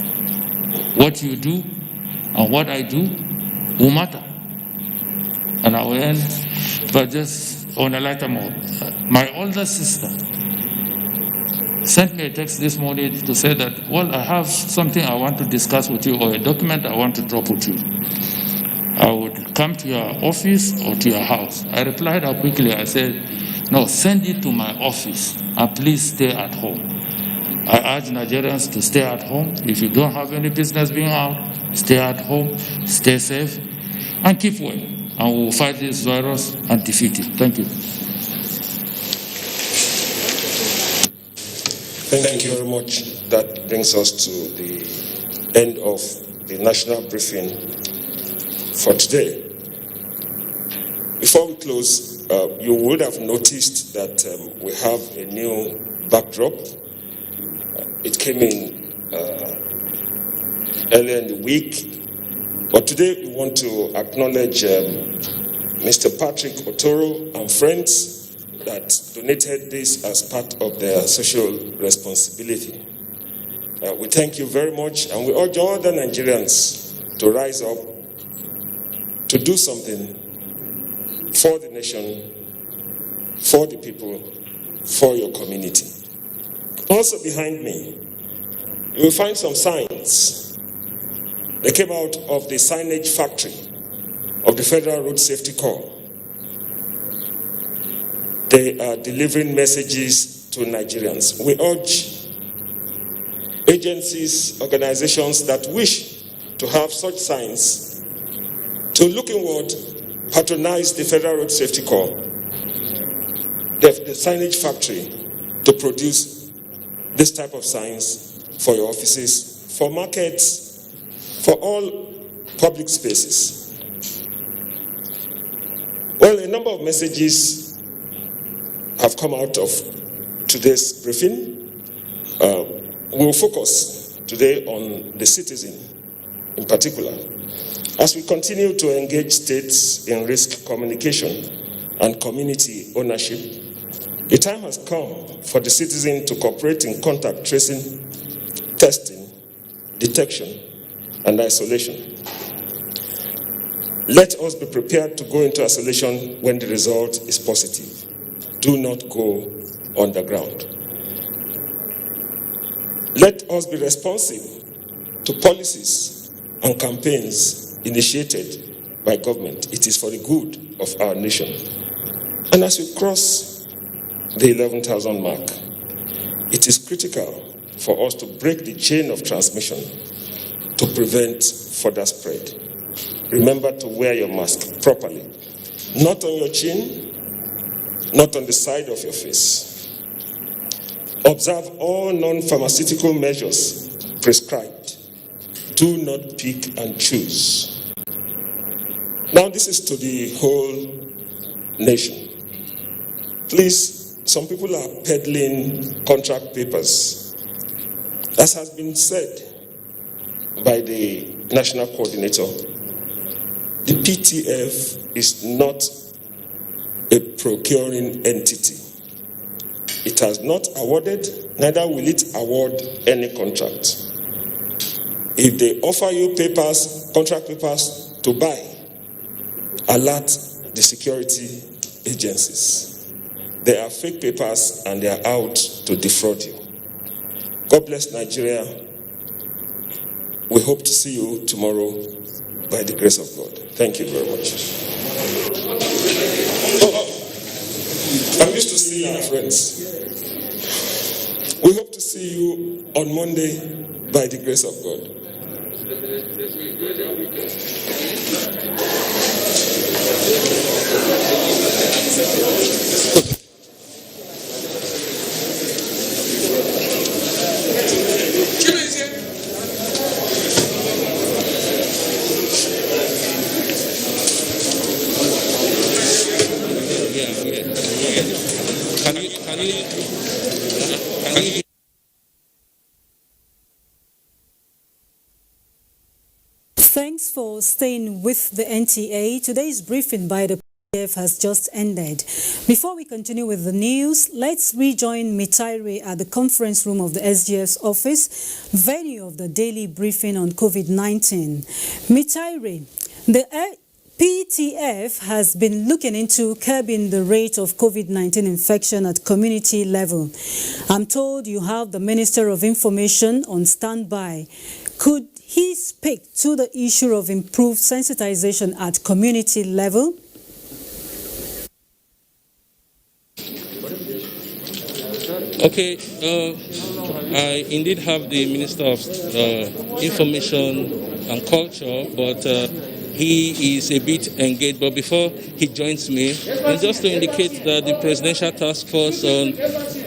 What you do and what I do will matter. And I will end, but just on a lighter note. My older sister sent me a text this morning to say that, well, I have something I want to discuss with you or a document I want to drop with you. I would come to your office or to your house. I replied out quickly. I said, no, send it to my office and please stay at home. I urge Nigerians to stay at home. If you don't have any business being out, stay at home, stay safe, and keep well. And we will fight this virus and defeat it. Thank you. Thank you very much. That brings us to the end of the national briefing for today. Before we close, you would have noticed that we have a new backdrop. It came in earlier in the week, but today we want to acknowledge Mr. Patrick Otoro and friends that donated this as part of their social responsibility. We thank you very much, and we urge all the Nigerians to rise up to do something for the nation, for the people, for your community. Also behind me, you will find some signs. They came out of the signage factory of the Federal Road Safety Corps. They are delivering messages to Nigerians. We urge agencies, organizations that wish to have such signs to look inward, patronize the Federal Road Safety Corps, the signage factory, to produce this type of signs for your offices, for markets, for all public spaces. Well, a number of messages have come out of today's briefing. We'll focus today on the citizen in particular. As we continue to engage states in risk communication and community ownership, the time has come for the citizen to cooperate in contact tracing, testing, detection, and isolation. Let us be prepared to go into isolation when the result is positive. Do not go underground. Let us be responsive to policies and campaigns initiated by government. It is for the good of our nation. And as we cross the 11,000 mark, it is critical for us to break the chain of transmission to prevent further spread. Remember to wear your mask properly, not on your chin, not on the side of your face. Observe all non-pharmaceutical measures prescribed. Do not pick and choose. Now this is to the whole nation. Please, some people are peddling contract papers. As has been said by the national coordinator, the PTF is not a procuring entity. It has not awarded, neither will it award any contract. If they offer you papers, contract papers to buy, alert the security agencies. They are fake papers and they are out to defraud you. God bless Nigeria. We hope to see you tomorrow by the grace of God. Thank you very much. I'm used to seeing our friends. We hope to see you on Monday by the grace of God. Thanks for staying with the NTA. Today's briefing by the PTF has just ended. Before we continue with the news, let's rejoin Mitaire at the conference room of the SGF's office, venue of the daily briefing on COVID-19. Mitaire, the PTF has been looking into curbing the rate of COVID-19 infection at community level. I'm told you have the Minister of Information on standby. Could he speak to the issue of improved sensitization at community level? Okay, I indeed have the Minister of Information and Culture, but he is a bit engaged. But before he joins me, and just to indicate that the Presidential Task Force on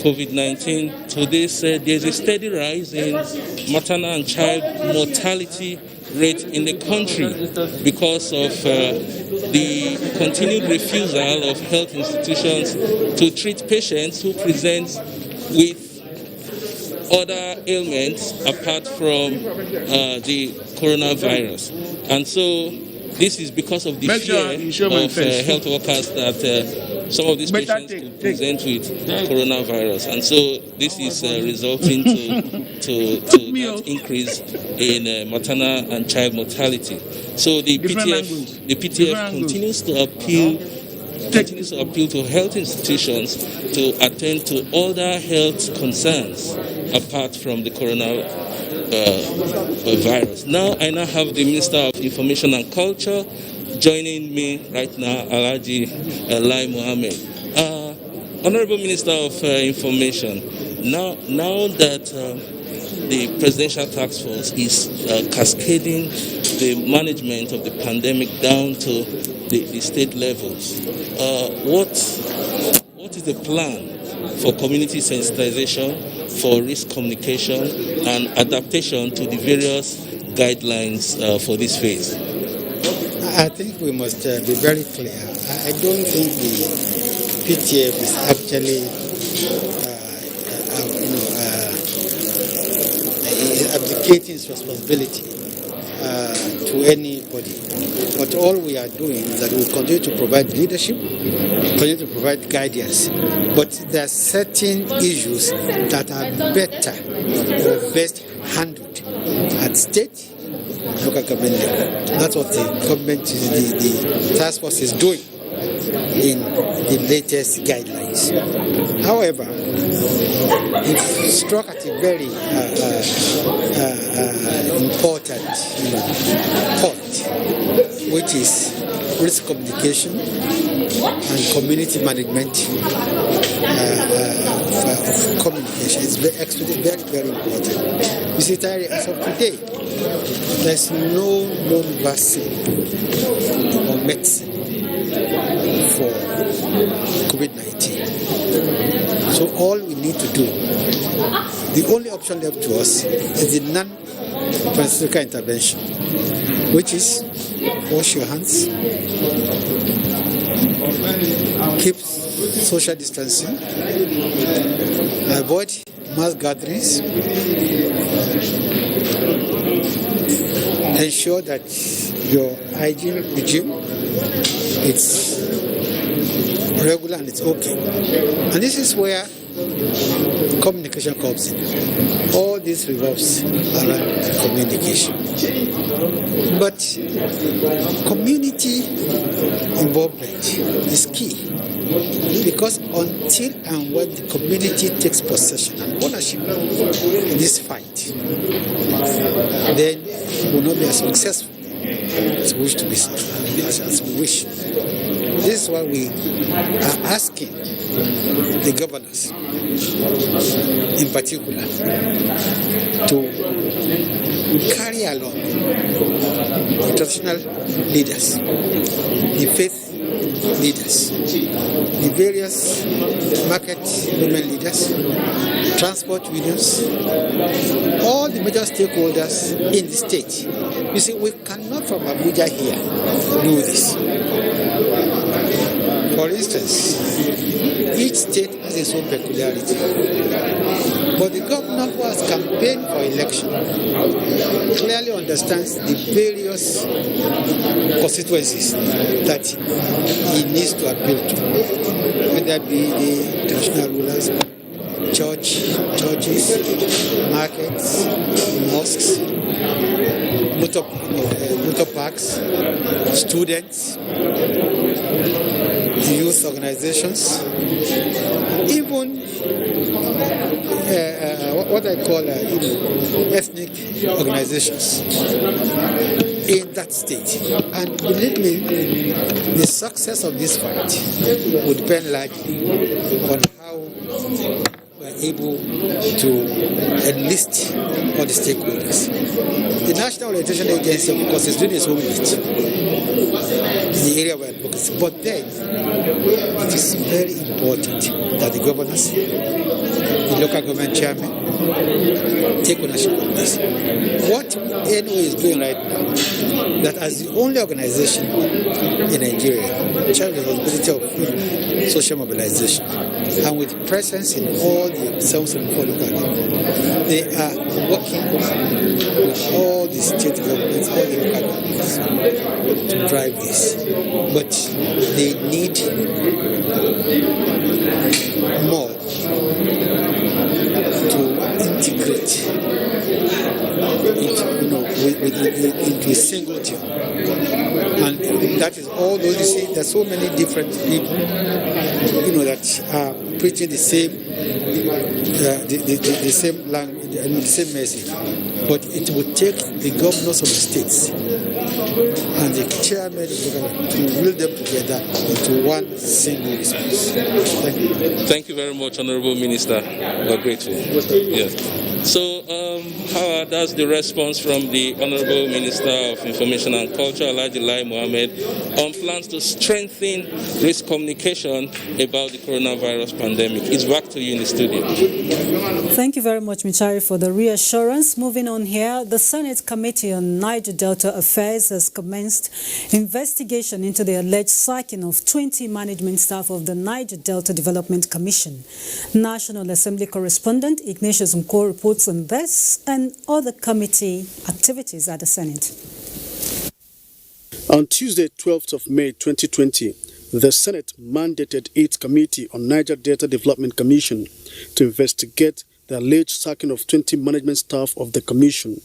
COVID-19 today said there's a steady rise in maternal and child mortality rate in the country because of the continued refusal of health institutions to treat patients who present with other ailments apart from the coronavirus. And so this is because of the fear of health workers that some of these patients could present with coronavirus. And so this is resulting to that increase in maternal and child mortality. So the PTF continues to appeal to health institutions to attend to other health concerns apart from the coronavirus. Now I have the Minister of Information and Culture joining me right now, Alhaji Lai Mohammed. Honorable Minister of Information, now that the Presidential Task Force is cascading the management of the pandemic down to the state levels. What is the plan for community sensitization, for risk communication, and adaptation to the various guidelines for this phase? I think we must be very clear. I don't think the PTF is actually abdicating its responsibility to anybody. But all we are doing is that we continue to provide leadership, continue to provide guidance. But there are certain issues that are better or best handled at state, local government level. That's what the government, the task force is doing in the latest guidelines. However, it struck at a very important point, which is risk communication and community management of communication. It's actually very, very important. You see, as of today, there's no known vaccine or medicine for COVID-19. So all we need to do, the only option left to us is the non-pharmaceutical intervention, which is wash your hands, keep social distancing, avoid mass gatherings, ensure that your hygiene regime is regular and it's okay. And this is where communication comes in. All this revolves around communication. But community involvement is key, because until and when the community takes possession and ownership in this fight, then we will not be as successful as we wish to be, as we wish. This is why we are asking the governors, in particular, to carry along the traditional leaders, the faith leaders, the various market women leaders, transport unions, all the major stakeholders in the state. You see, we cannot from Abuja here do this. For instance, each state has its own peculiarity. But the governor who has campaigned for election clearly understands the various constituencies that he needs to appeal to, whether it be the traditional rulers, churches, markets, mosques, motor parks, students, youth organizations, even what I call ethnic organizations in that state. And believe me, the success of this fight would depend largely on how we're able to enlist all the stakeholders. The National Orientation Agency, of course, is doing its own bit in the area of advocacy. But then, it is very important that the governors, the local government chairman, take ownership of this. What NO is doing right now, that as the only organization in Nigeria, charged with the responsibility of social mobilization, and with presence in all the 774 local governments, they are working with all the state governments, all the local governments to drive this. But they need more to integrate into a single team. And that is all those, you see, there's so many different people, that are preaching the same same language, the same message. But it would take the governors of the states and the chairman of the government to will them together into one single response. Thank you. Thank you very much, Honorable Minister. We're grateful. Yes. So, That's the response from the Honorable Minister of Information and Culture, Alhaji Lai Mohammed, on plans to strengthen risk communication about the coronavirus pandemic. It's back to you in the studio. Thank you very much, Michari, for the reassurance. Moving on here, the Senate Committee on Niger Delta Affairs has commenced investigation into the alleged sacking of 20 management staff of the Niger Delta Development Commission. National Assembly correspondent Ignatius Mko reports on this and other committee activities at the Senate. On Tuesday, 12th of May 2020, the Senate mandated its Committee on Niger Delta Development Commission to investigate the alleged sacking of 20 management staff of the Commission.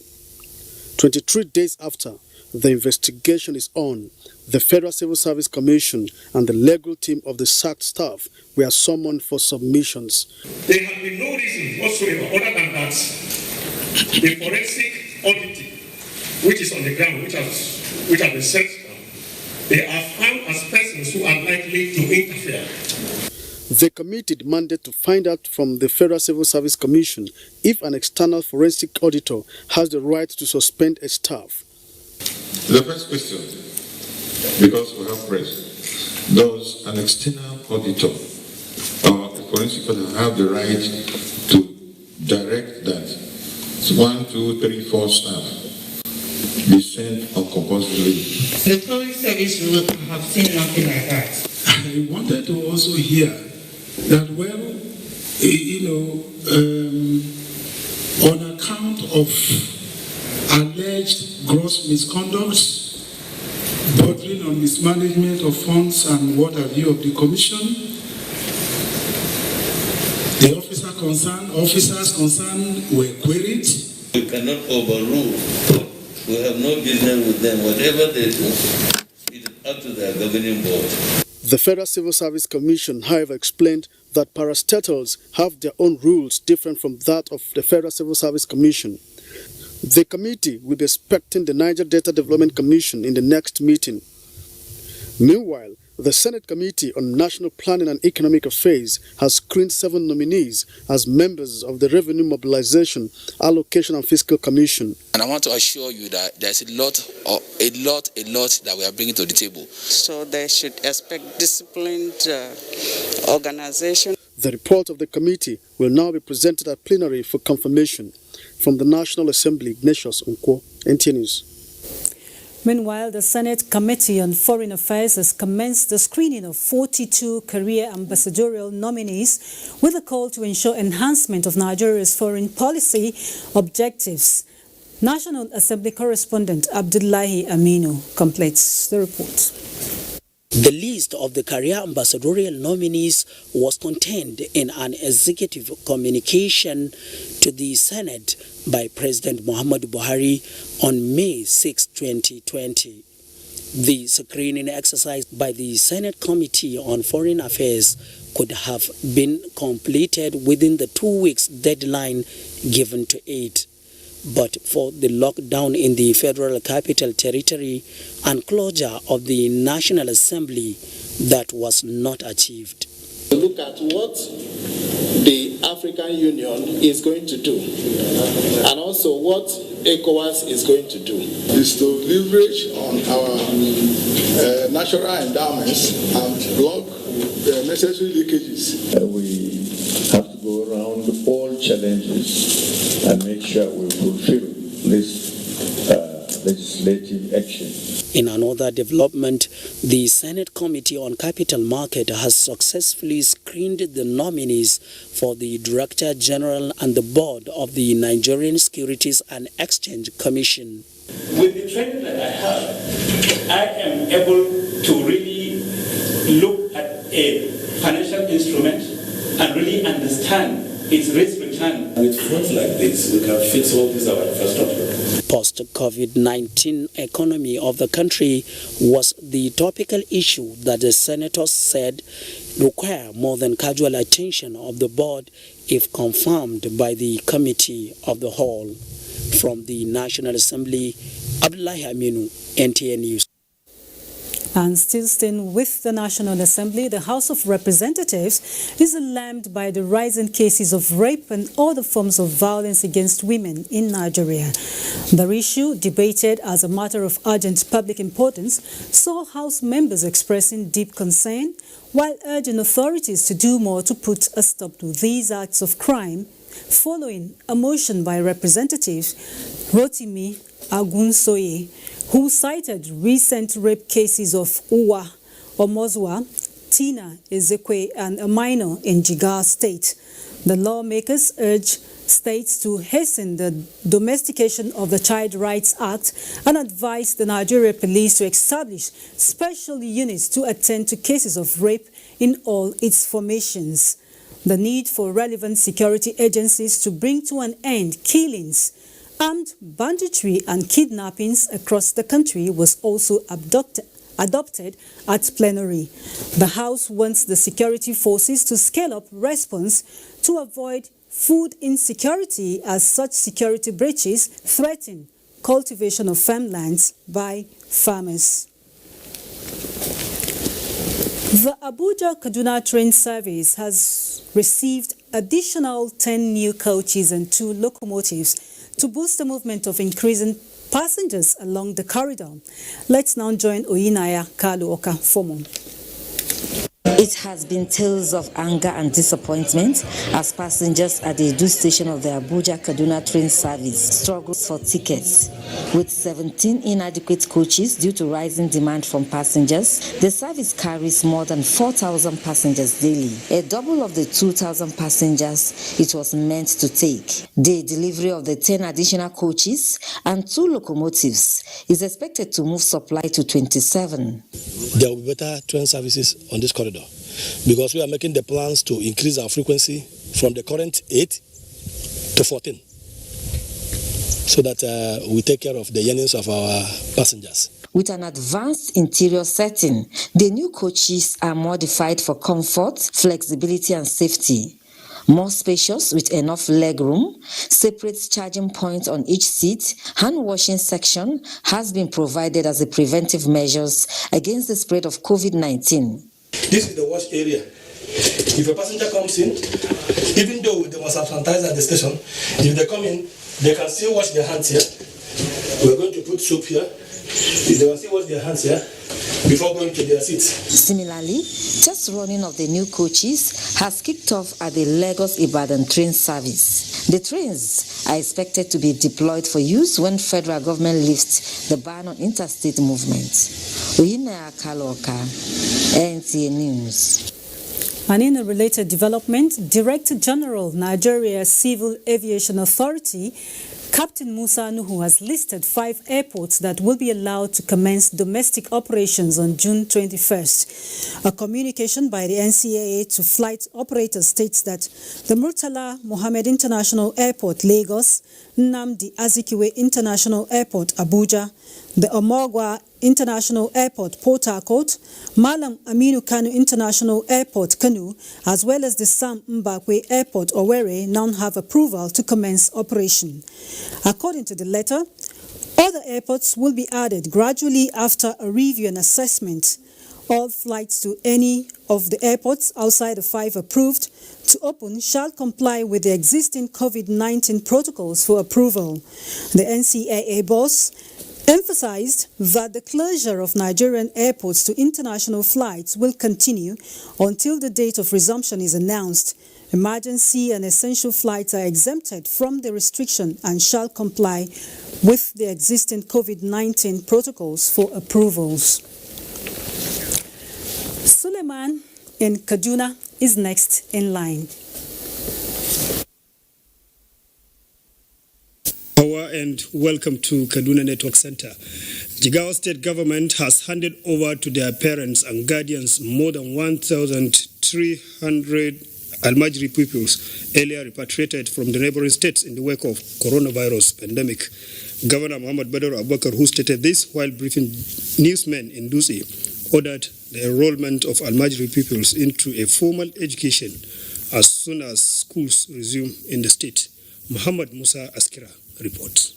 23 days after the investigation is on, the Federal Civil Service Commission and the legal team of the sacked staff were summoned for submissions. There has been no reason whatsoever other than that the forensic auditing, which is on the ground, which has been set down, they are found as persons who are likely to interfere. The committee demanded to find out from the Federal Civil Service Commission if an external forensic auditor has the right to suspend a staff. The first question, because we have press, does an external auditor or a forensic auditor have the right to direct that 1, 2, 3, 4 staff be sent on compulsory leave? The public service will have seen nothing like that. I wanted to also hear that, well, on account of alleged gross misconduct, bordering on mismanagement of funds and what have you of the commission, the officers concerned were queried. We cannot overrule. We have no business with them. Whatever they do, it is up to their governing board. The Federal Civil Service Commission, however, explained that parastatals have their own rules different from that of the Federal Civil Service Commission. The committee will be expecting the Niger Delta Development Commission in the next meeting. Meanwhile, the Senate Committee on National Planning and Economic Affairs has screened 7 nominees as members of the Revenue Mobilization, Allocation and Fiscal Commission. And I want to assure you that there's a lot that we are bringing to the table. So they should expect disciplined organization. The report of the committee will now be presented at plenary for confirmation. From the National Assembly, Ignatius Mko, NTA News. Meanwhile, the Senate Committee on Foreign Affairs has commenced the screening of 42 career ambassadorial nominees with a call to ensure enhancement of Nigeria's foreign policy objectives. National Assembly correspondent Abdullahi Aminu completes the report. The list of the career ambassadorial nominees was contained in an executive communication to the Senate by President Muhammadu Buhari on May 6, 2020. The screening exercise by the Senate Committee on Foreign Affairs could have been completed within the 2 weeks deadline given to it. But for the lockdown in the Federal Capital Territory and closure of the National Assembly, that was not achieved. Look at what the African Union is going to do and also what ECOWAS is going to do. Is to leverage on our natural endowments and block the necessary leakages. We have to go around all challenges and make sure we fulfill this legislative action. In another development, the Senate Committee on Capital Market has successfully screened the nominees for the Director General and the Board of the Nigerian Securities and Exchange Commission. With the training that I have, I am able to really look at a financial instrument and really understand its risk return. With funds like this, we can fix all this our infrastructure. Post-COVID-19 economy of the country was the topical issue that the senators said require more than casual attention of the board if confirmed by the Committee of the Whole. From the National Assembly, Abdullahi Aminu, NTA News. And still staying with the National Assembly, the House of Representatives is alarmed by the rising cases of rape and other forms of violence against women in Nigeria. The issue, debated as a matter of urgent public importance, saw House members expressing deep concern while urging authorities to do more to put a stop to these acts of crime, following a motion by Representative Rotimi Agunsoye, who cited recent rape cases of Uwa Omozua, Tina Ezekwe, and a minor in Jigawa State. The lawmakers urge states to hasten the domestication of the Child Rights Act and advise the Nigeria Police to establish special units to attend to cases of rape in all its formations. The need for relevant security agencies to bring to an end killings, armed banditry and kidnappings across the country was also adopted at plenary. The House wants the security forces to scale up response to avoid food insecurity, as such security breaches threaten cultivation of farmlands by farmers. The Abuja-Kaduna train service has received additional 10 new coaches and 2 locomotives to boost the movement of increasing passengers along the corridor. Let's now join Oyinaya Kaluoka for more. It has been tales of anger and disappointment as passengers at the Edo station of the Abuja-Kaduna train service struggles for tickets. With 17 inadequate coaches due to rising demand from passengers, the service carries more than 4,000 passengers daily, a double of the 2,000 passengers it was meant to take. The delivery of the 10 additional coaches and 2 locomotives is expected to move supply to 27. There will be better train services on this corridor, because we are making the plans to increase our frequency from the current 8 to 14, so that we take care of the yearnings of our passengers. With an advanced interior setting, the new coaches are modified for comfort, flexibility and safety. More spacious with enough leg room, separate charging points on each seat, hand washing section has been provided as a preventive measures against the spread of COVID-19. This is the wash area. If a passenger comes in, even though they must have sanitized at the station, if they come in, they can still wash their hands here. We're going to put soap here. They can still wash their hands here before going to their seats. Similarly, test running of the new coaches has kicked off at the Lagos-Ibadan train service. The trains are expected to be deployed for use when federal government lifts the ban on interstate movement. Oyinaya Kaloka, NTA News. And in a related development, Director General, Nigeria Civil Aviation Authority, Captain Musa Nuhu, has listed 5 airports that will be allowed to commence domestic operations on June 21st. A communication by the NCAA to flight operators states that the Murtala Mohammed International Airport, Lagos, Nnamdi Azikiwe International Airport, Abuja, the Omogwa International Airport, Port Harcourt, Malam Aminu Kano International Airport, Kanu, as well as the Sam Mbakwe Airport, Owerri, now have approval to commence operation. According to the letter, other airports will be added gradually after a review and assessment. All flights to any of the airports outside the 5 approved to open shall comply with the existing COVID-19 protocols for approval. The NCAA boss emphasized that the closure of Nigerian airports to international flights will continue until the date of resumption is announced. Emergency and essential flights are exempted from the restriction and shall comply with the existing COVID-19 protocols for approvals. Suleiman in Kaduna is next in line. And welcome to Kaduna Network Center. Jigawa State Government has handed over to their parents and guardians more than 1,300 Almajiri pupils earlier repatriated from the neighboring states in the wake of coronavirus pandemic. Governor Muhammad Badr Abubakar, who stated this while briefing newsmen in Dutse, ordered the enrollment of Almajiri pupils into a formal education as soon as schools resume in the state. Muhammad Musa Askira reports.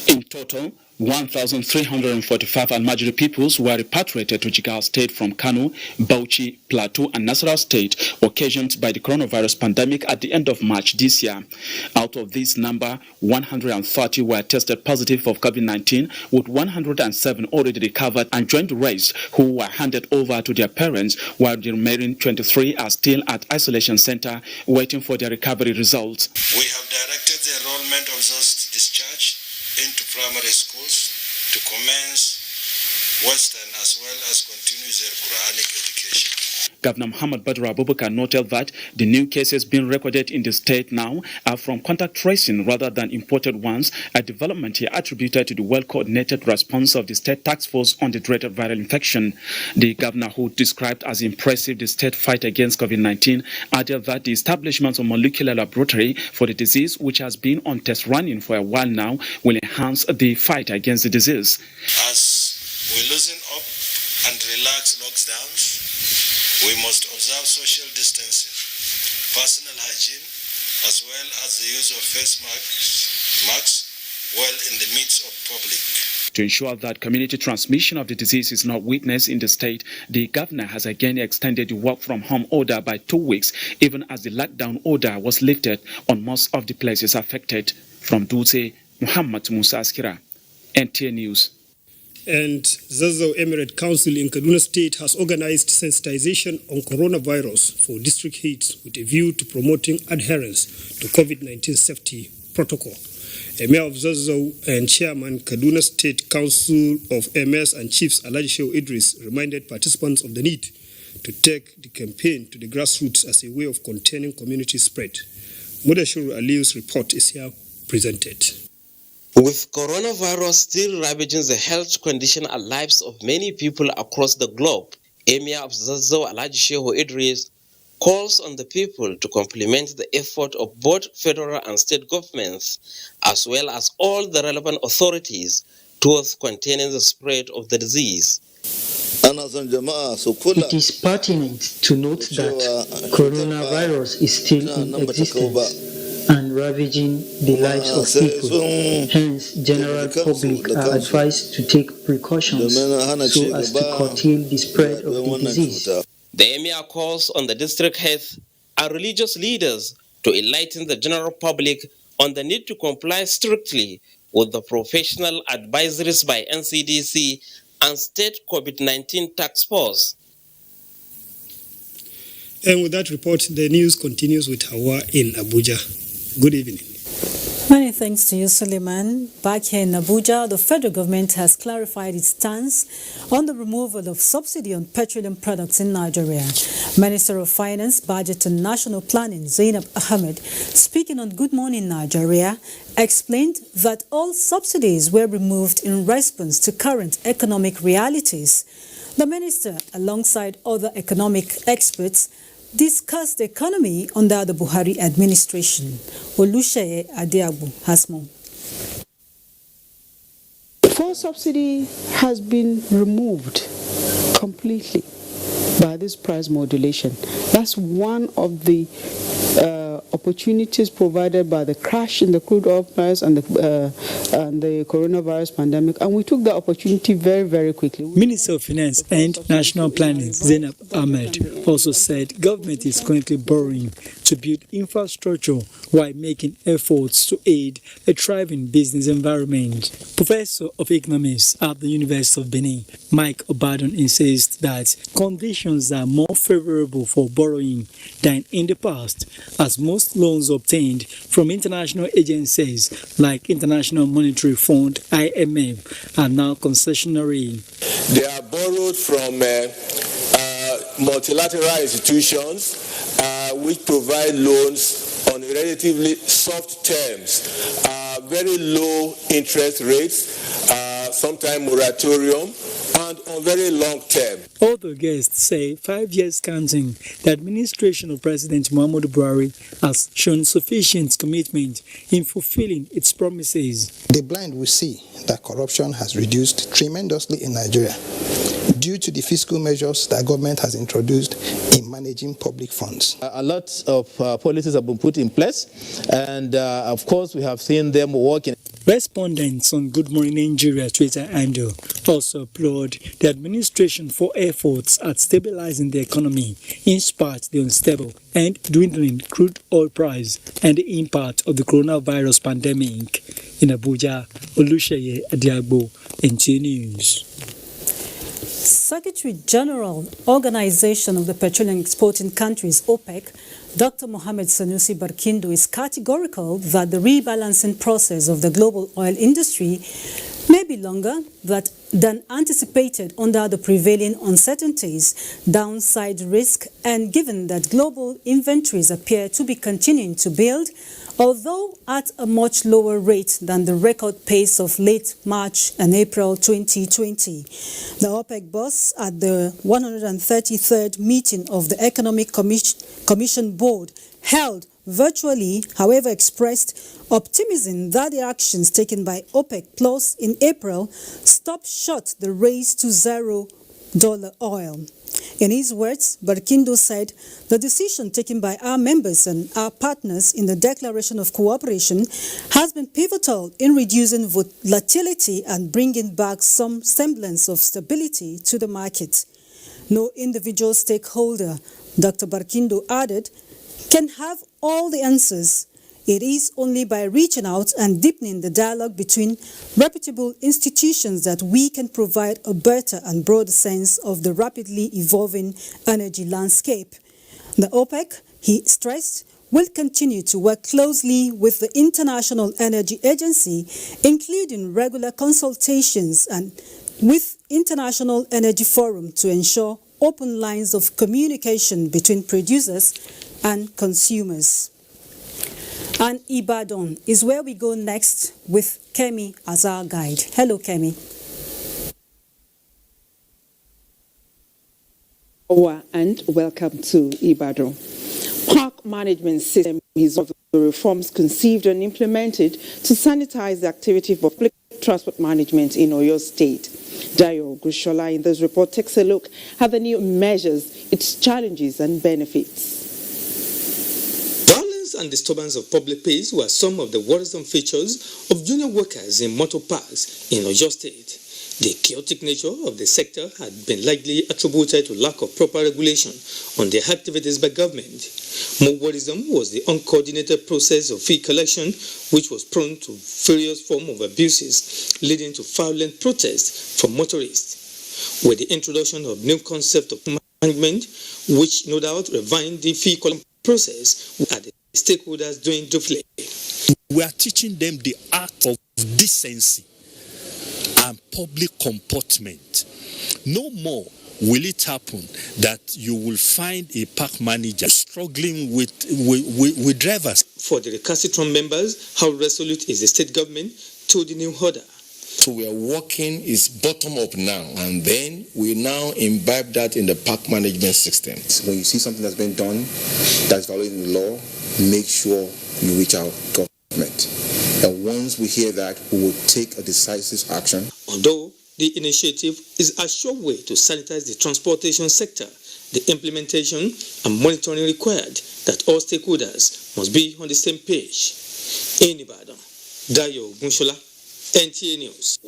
In total, 1,345 Almajiri peoples were repatriated to Jigawa State from Kano, Bauchi, Plateau, and Nasarawa State, occasioned by the coronavirus pandemic at the end of March this year. Out of this number, 130 were tested positive for COVID-19, with 107 already recovered and joined the rest who were handed over to their parents, while the remaining 23 are still at isolation center waiting for their recovery results. We have directed the enrollment of those discharged into primary schools to commence Western as well as continue their Quranic education. Governor Muhammad Badr Abubakar noted that the new cases being recorded in the state now are from contact tracing rather than imported ones, a development he attributed to the well-coordinated response of the state task force on the dreaded viral infection. The governor, who described as impressive the state fight against COVID-19, added that the establishment of a molecular laboratory for the disease, which has been on test running for a while now, will enhance the fight against the disease. As we loosen up and relax lockdowns, we must observe social distancing, personal hygiene, as well as the use of face masks while in the midst of public. To ensure that community transmission of the disease is not witnessed in the state, the governor has again extended the work-from-home order by 2 weeks, even as the lockdown order was lifted on most of the places affected. From Dutse, Muhammad Musa Askira, NTA News. And Zazzau Emirate Council in Kaduna State has organized sensitization on coronavirus for district heads with a view to promoting adherence to COVID-19 safety protocol. Emir of Zazzau and Chairman Kaduna State Council of Emirs and Chiefs Alhaji Shehu Idris reminded participants of the need to take the campaign to the grassroots as a way of containing community spread. Mudashuru Aliu's report is here presented. With coronavirus still ravaging the health condition and lives of many people across the globe, Emir of Zazzau Alhaji Shehu Idris calls on the people to complement the effort of both federal and state governments, as well as all the relevant authorities, towards containing the spread of the disease. It is pertinent to note that coronavirus is still in existence and ravaging the lives of people. Hence, general public are advised to take precautions so as to curtail the spread of the disease. The Emir calls on the district heads and religious leaders to enlighten the general public on the need to comply strictly with the professional advisories by NCDC and state COVID-19 task force. And with that report, the news continues with Hawa in Abuja. Good evening. Many thanks to you, Suleiman. Back here in Abuja, the federal government has clarified its stance on the removal of subsidy on petroleum products in Nigeria. Minister of Finance, Budget and National Planning, Zainab Ahmed, speaking on Good Morning Nigeria, explained that all subsidies were removed in response to current economic realities. The minister, alongside other economic experts, discussed the economy under the Buhari administration. Olusheye Adeagbo has more. Fuel subsidy has been removed completely by this price modulation. That's one of the opportunities provided by the crash in the crude oil price and the coronavirus pandemic, and we took the opportunity very, very quickly. Minister of Finance and National Planning Zainab Ahmed also said government is currently borrowing to build infrastructure while making efforts to aid a thriving business environment. Professor of Economics at the University of Benin, Mike Obadon, insists that conditions are more favorable for borrowing than in the past, as most loans obtained from international agencies like International Monetary Fund, IMF, are now concessionary. They are borrowed from multilateral institutions which provide loans on relatively soft terms, very low interest rates, sometimes moratorium, and on very long term. Other guests say 5 years counting, the administration of President Muhammadu Buhari has shown sufficient commitment in fulfilling its promises. The blind will see that corruption has reduced tremendously in Nigeria due to the fiscal measures that government has introduced in managing public funds. A lot of policies have been put in place, and of course we have seen them working. Respondents on Good Morning Nigeria Twitter handle also applaud the administration for efforts at stabilizing the economy in spite of the unstable and dwindling crude oil price and the impact of the coronavirus pandemic. In Abuja, Olusheye Adiagbo, NTA News. Secretary General, Organization of the Petroleum Exporting Countries, OPEC, Dr. Mohamed Sanusi Barkindo is categorical that the rebalancing process of the global oil industry may be longer than anticipated under the prevailing uncertainties, downside risk, and given that global inventories appear to be continuing to build, although at a much lower rate than the record pace of late March and April 2020. The OPEC boss at the 133rd meeting of the Economic Commission Board held virtually, however, expressed optimism that the actions taken by OPEC Plus in April stopped short the race to $0 oil. In his words, Barkindo said, the decision taken by our members and our partners in the Declaration of Cooperation has been pivotal in reducing volatility and bringing back some semblance of stability to the market. No individual stakeholder, Dr. Barkindo added, can have all the answers. It is only by reaching out and deepening the dialogue between reputable institutions that we can provide a better and broader sense of the rapidly evolving energy landscape. The OPEC, he stressed, will continue to work closely with the International Energy Agency, including regular consultations and with International Energy Forum to ensure open lines of communication between producers and consumers. And Ibadan is where we go next with Kemi as our guide. Hello, Kemi. And welcome to Ibadan. Park management system is one of the reforms conceived and implemented to sanitize the activity of public transport management in Oyo State. Dayo Gushola in this report takes a look at the new measures, its challenges and benefits. And disturbance of public peace were some of the worrisome features of junior workers in motor parks in Oyo State. The chaotic nature of the sector had been largely attributed to lack of proper regulation on their activities by government. More worrisome was the uncoordinated process of fee collection, which was prone to various forms of abuses, leading to violent protests from motorists. With the introduction of new concept of management, which no doubt refined the fee collection process, at the stakeholders doing differently. We are teaching them the art of decency and public comportment. No more will it happen that you will find a park manager struggling with drivers. For the recalcitrant members, how resolute is the state government to the new order? So we are working is bottom up now, and then we now imbibe that in the park management system. So when you see something that's been done that's violating the law, make sure you reach out to government. And once we hear that, we will take a decisive action. Although the initiative is a sure way to sanitize the transportation sector, the implementation and monitoring required that all stakeholders must be on the same page. In Ibadan, Dayo Gunshola, NTA News.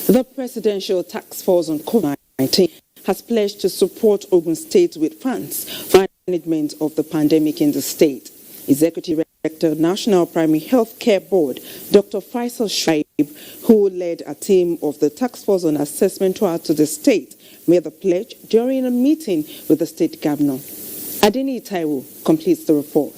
The Presidential Task Force on COVID-19 has pledged to support Ogun State with funds for management of the pandemic in the state. Executive Director, National Primary Health Care Board, Dr. Faisal Shaib, who led a team of the Task Force on Assessment throughout to the state, made the pledge during a meeting with the state governor. Adeni Taiwo completes the report.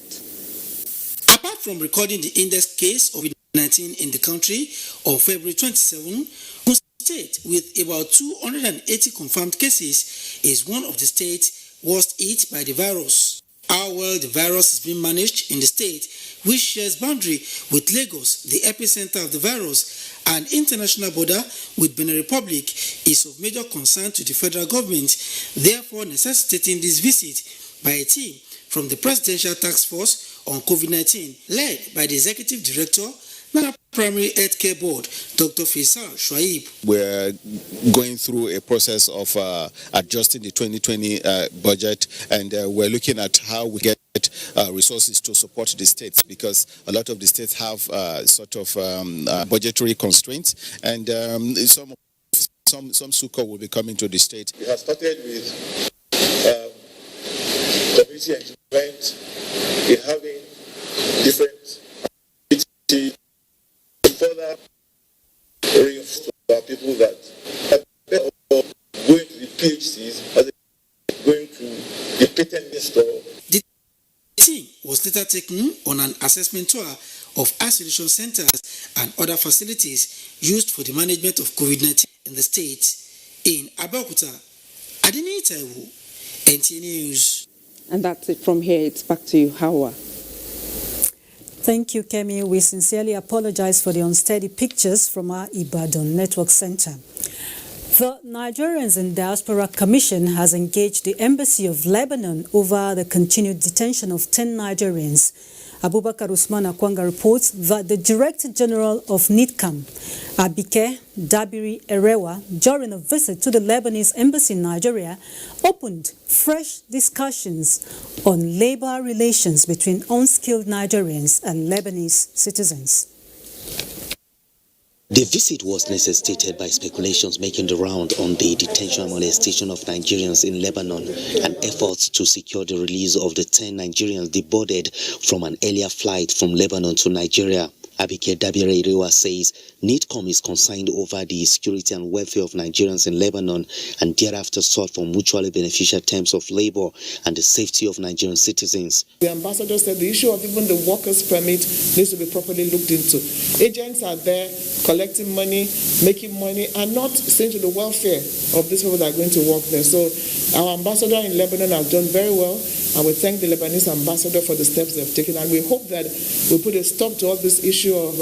Apart from recording the index case of COVID-19 in the country of February 27, Ogun State, with about 280 confirmed cases, is one of the states worst hit by the virus. How well the virus is being managed in the state, which shares boundary with Lagos, the epicenter of the virus, and international border with Benin Republic, is of major concern to the federal government, therefore necessitating this visit by a team from the Presidential Task Force on COVID-19, led by the Executive Director, National Primary Health Care Board, Dr. Faisal Shaib. We're going through a process of adjusting the 2020 budget, and we're looking at how we get resources to support the states, because a lot of the states have budgetary constraints, and some succor will be coming to the state. We have started with community engagement in having different activities to further reinforce to our people that are going to the PHCs as going to the patent store. The team was later taken on an assessment tour of isolation centers and other facilities used for the management of COVID-19 in the state. In Abuja, Adini Taiwo, NTA News. And that's it from here. It's back to you, Hawa. Thank you, Kemi. We sincerely apologize for the unsteady pictures from our Ibadan Network Center. The Nigerians in Diaspora Commission has engaged the Embassy of Lebanon over the continued detention of 10 Nigerians. Abubakar Usman Akwanga reports that the Director General of NITCAM, Abike Dabiri Erewa, during a visit to the Lebanese embassy in Nigeria, opened fresh discussions on labor relations between unskilled Nigerians and Lebanese citizens. The visit was necessitated by speculations making the round on the detention and molestation of Nigerians in Lebanon and efforts to secure the release of the 10 Nigerians deboarded from an earlier flight from Lebanon to Nigeria. Abike Dabire Irewa says NITCOM is concerned over the security and welfare of Nigerians in Lebanon and thereafter sought for mutually beneficial terms of labor and the safety of Nigerian citizens. The ambassador said the issue of even the workers' permit needs to be properly looked into. Agents are there collecting money, making money, and not seeing to the welfare of these people that are going to work there. So our ambassador in Lebanon has done very well, and we thank the Lebanese ambassador for the steps they've taken, and we hope that we'll put a stop to all this issue of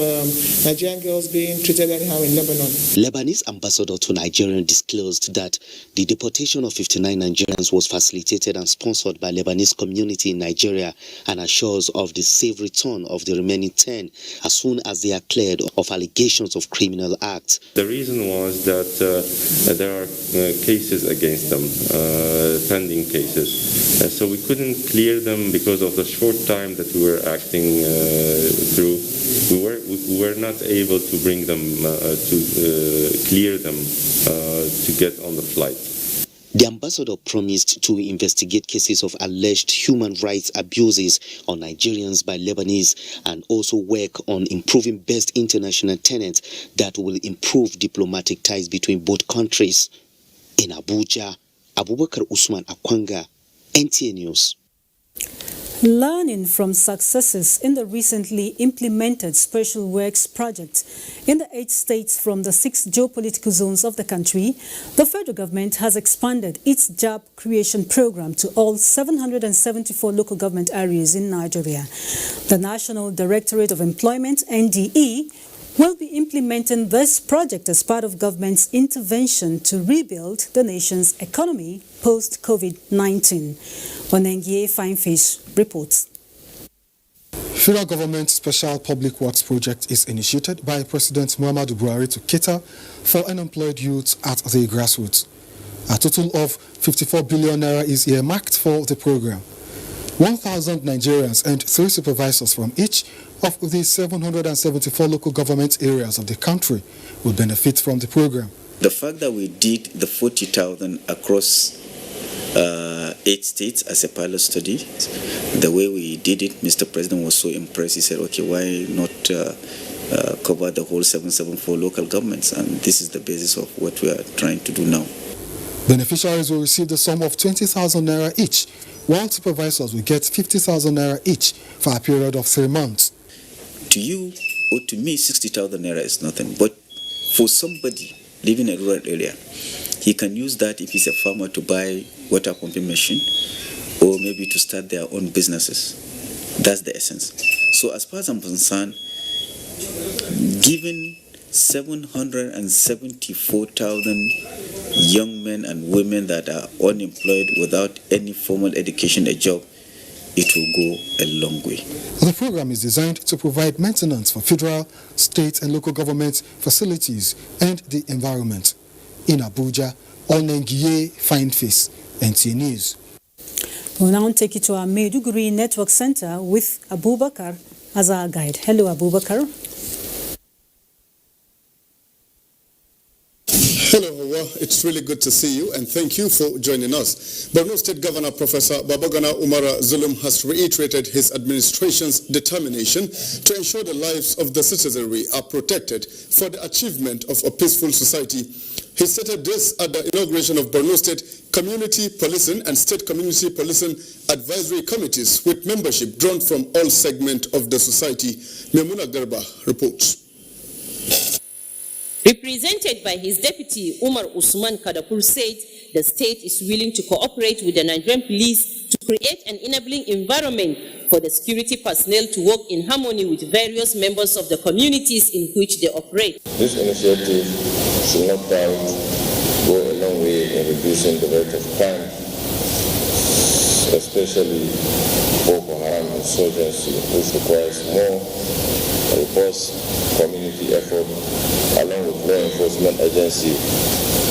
Nigerian girls being treated anyhow in Lebanon. Lebanese ambassador to Nigeria disclosed that the deportation of 59 Nigerians was facilitated and sponsored by Lebanese community in Nigeria and assures of the safe return of the remaining 10 as soon as they are cleared of allegations of criminal acts. The reason was that there are cases against them, pending cases. So we couldn't clear them because of the short time that we were acting through. We were not able to bring them, clear them to get on the flight. The ambassador promised to investigate cases of alleged human rights abuses on Nigerians by Lebanese and also work on improving best international tenets that will improve diplomatic ties between both countries. In Abuja, Abubakar Usman Akwanga, NTA News. Learning from successes in the recently implemented Special Works project in the 8 states from the 6 geopolitical zones of the country, the federal government has expanded its job creation program to all 774 local government areas in Nigeria. The National Directorate of Employment, NDE, will be implementing this project as part of government's intervention to rebuild the nation's economy post-COVID-19. Onengie Finefish reports. Federal Government Special Public Works Project is initiated by President Muhammadu Buhari to cater for unemployed youths at the grassroots. A total of 54 billion naira is earmarked for the program. 1,000 Nigerians and 3 supervisors from each of the 774 local government areas of the country will benefit from the program. The fact that we did the 40,000 across 8 states as a pilot study, the way we did it, Mr. President was so impressed. He said, okay, why not cover the whole 774 local governments? And this is the basis of what we are trying to do now. Beneficiaries will receive the sum of 20,000 naira each, while supervisors will get 50,000 naira each for a period of 3 months. To you or to me, 60,000 naira is nothing. But for somebody living in a rural area, he can use that if he's a farmer to buy water pumping machine or maybe to start their own businesses. That's the essence. So as far as I'm concerned, given 774,000 young men and women that are unemployed without any formal education, a job, it will go a long way. The program is designed to provide maintenance for federal, state and local government facilities and the environment. In Abuja, Onengie Fineface, NTA News. We'll now take you to our Maiduguri Network Center with Abubakar as our guide. Hello, Abubakar. Hello, Hawa. It's really good to see you, and thank you for joining us. Borno State Governor Professor Babagana Umara Zulum has reiterated his administration's determination to ensure the lives of the citizenry are protected for the achievement of a peaceful society. He stated this at the inauguration of Borno State Community Policing and State Community Policing Advisory Committees with membership drawn from all segments of the society. Memuna Garba reports. Represented by his deputy, Umar Usman Kadapur, said the state is willing to cooperate with the Nigerian police to create an enabling environment for the security personnel to work in harmony with various members of the communities in which they operate. This initiative should not doubt go a long way in reducing the rate of crime, especially Boko Haram insurgency, which requires more robust community effort along with law enforcement agency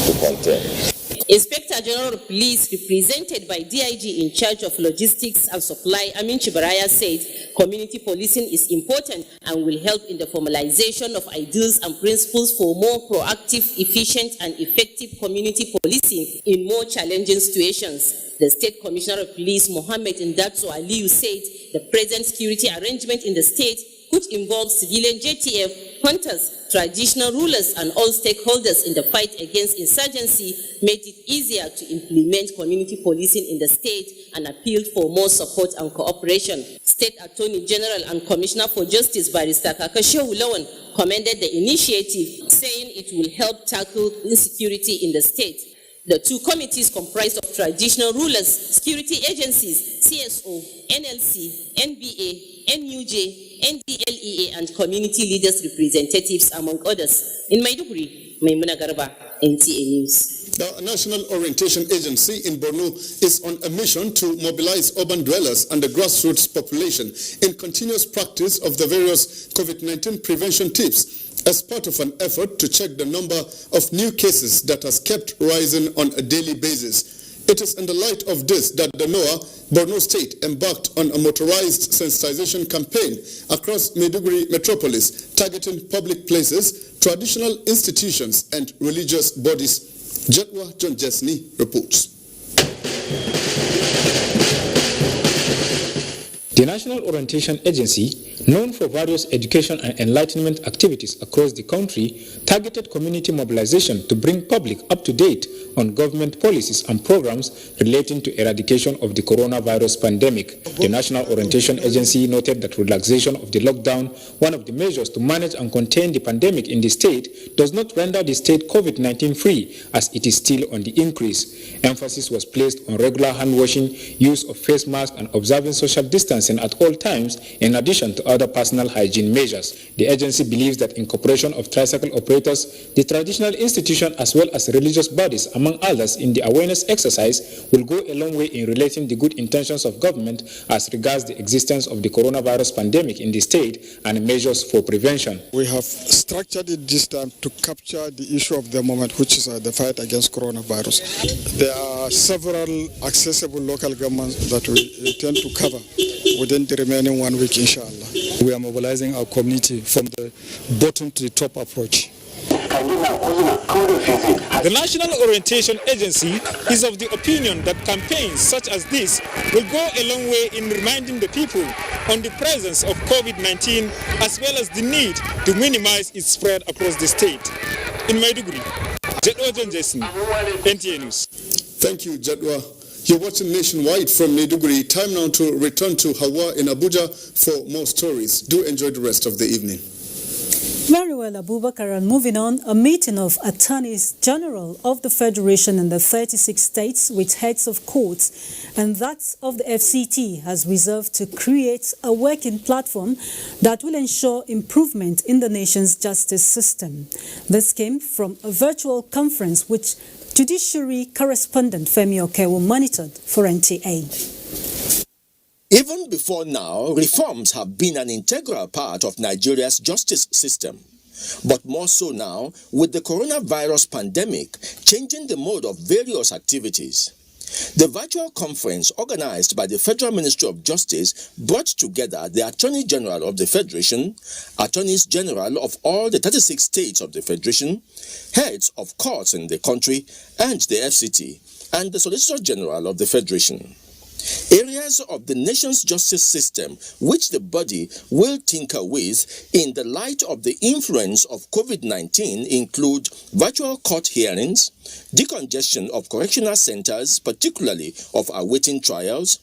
to contain. Inspector General of Police, represented by DIG in charge of logistics and supply, Amin Chibaraya, said community policing is important and will help in the formalization of ideals and principles for more proactive, efficient and effective community policing in more challenging situations. The State Commissioner of Police, Mohammed Ndatso Aliyu, said the present security arrangement in the state, which involves civilian JTF, hunters, traditional rulers, and all stakeholders in the fight against insurgency, made it easier to implement community policing in the state and appealed for more support and cooperation. State Attorney General and Commissioner for Justice, Barrister Kakashe Ulawan, commended the initiative, saying it will help tackle insecurity in the state. The two committees comprised of traditional rulers, security agencies, CSO, NLC, NBA, NUJ, NDLEA, and community leaders representatives, among others. In Maiduguri, Maimuna Garba, NTA News. The National Orientation Agency in Borno is on a mission to mobilize urban dwellers and the grassroots population in continuous practice of the various COVID-19 prevention tips as part of an effort to check the number of new cases that has kept rising on a daily basis. It is in the light of this that the NOAA, Borno State, embarked on a motorized sensitization campaign across Maiduguri metropolis, targeting public places, traditional institutions, and religious bodies. Jetwa John Jesney reports. The National Orientation Agency, known for various education and enlightenment activities across the country, targeted community mobilization to bring public up to date on government policies and programs relating to eradication of the coronavirus pandemic. The National Orientation Agency noted that relaxation of the lockdown, one of the measures to manage and contain the pandemic in the state, does not render the state COVID-19 free, as it is still on the increase. Emphasis was placed on regular hand washing, use of face masks, and observing social distancing at all times, in addition to other personal hygiene measures. The agency believes that incorporation of tricycle operators, the traditional institution as well as religious bodies, among others, in the awareness exercise will go a long way in relating the good intentions of government as regards the existence of the coronavirus pandemic in the state and measures for prevention. We have structured it this time to capture the issue of the moment, which is the fight against coronavirus. There are several accessible local governments that we intend to cover within the remaining 1 week, inshallah. We are mobilizing our community from the bottom to the top approach. The National Orientation Agency is of the opinion that campaigns such as this will go a long way in reminding the people on the presence of COVID-19 as well as the need to minimize its spread across the state. In Maiduguri, Jetwa John Jason, NTA News. Thank you, Jetwa. You're watching Nationwide from Maiduguri. Time now to return to Hawa in Abuja for more stories. Do enjoy the rest of the evening. Very well, Abubakar. And moving on, a meeting of Attorneys General of the Federation in the 36 states with heads of courts and that of the FCT has resolved to create a working platform that will ensure improvement in the nation's justice system. This came from a virtual conference which Judiciary correspondent Femi Okewo monitored for NTA. Even before now, reforms have been an integral part of Nigeria's justice system. But more so now, with the coronavirus pandemic changing the mode of various activities. The virtual conference organized by the Federal Ministry of Justice brought together the Attorney General of the Federation, Attorneys General of all the 36 states of the Federation, heads of courts in the country and the FCT, and the Solicitor General of the Federation. Areas of the nation's justice system which the body will tinker with in the light of the influence of COVID-19 include virtual court hearings, decongestion of correctional centers, particularly of awaiting trials,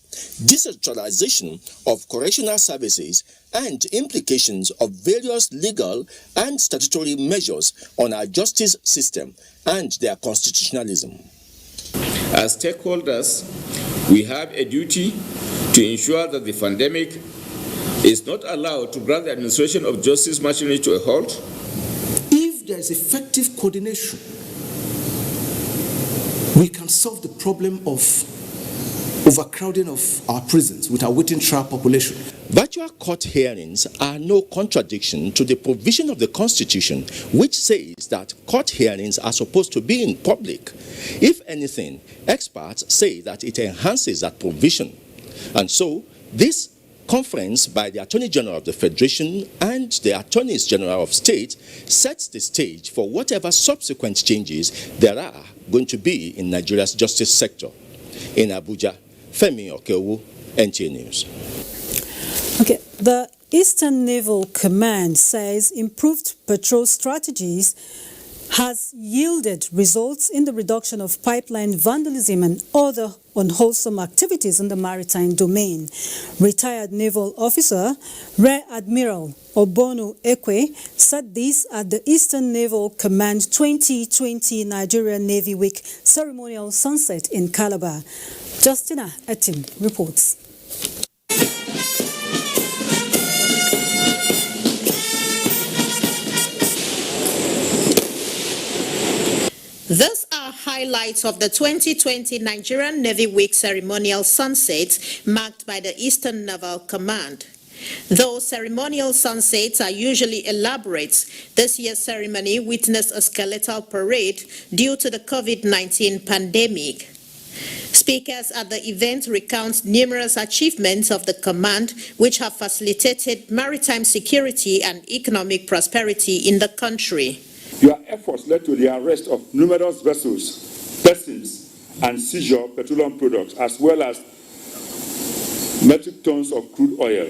decentralization of correctional services, and implications of various legal and statutory measures on our justice system and their constitutionalism. As stakeholders, we have a duty to ensure that the pandemic is not allowed to grant the administration of justice machinery to a halt. If there is effective coordination, we can solve the problem of overcrowding of our prisons with our waiting trial population. Virtual court hearings are no contradiction to the provision of the Constitution which says that court hearings are supposed to be in public. If anything, experts say that it enhances that provision. And so, this conference by the Attorney General of the Federation and the Attorneys General of State sets the stage for whatever subsequent changes there are going to be in Nigeria's justice sector. In Abuja, Femi Okewu, NTA News. Okay, the Eastern Naval Command says improved patrol strategies has yielded results in the reduction of pipeline vandalism and other unwholesome activities in the maritime domain. Retired naval officer Rear Admiral Obonu Ekwe said this at the Eastern Naval Command 2020 Nigerian Navy Week ceremonial sunset in Calabar. Justina Etim reports. These are highlights of the 2020 Nigerian Navy Week ceremonial sunset marked by the Eastern Naval Command. Though ceremonial sunsets are usually elaborate, this year's ceremony witnessed a skeletal parade due to the COVID-19 pandemic. Speakers at the event recount numerous achievements of the command which have facilitated maritime security and economic prosperity in the country. Your efforts led to the arrest of numerous vessels, persons, and seizure of petroleum products, as well as metric tons of crude oil.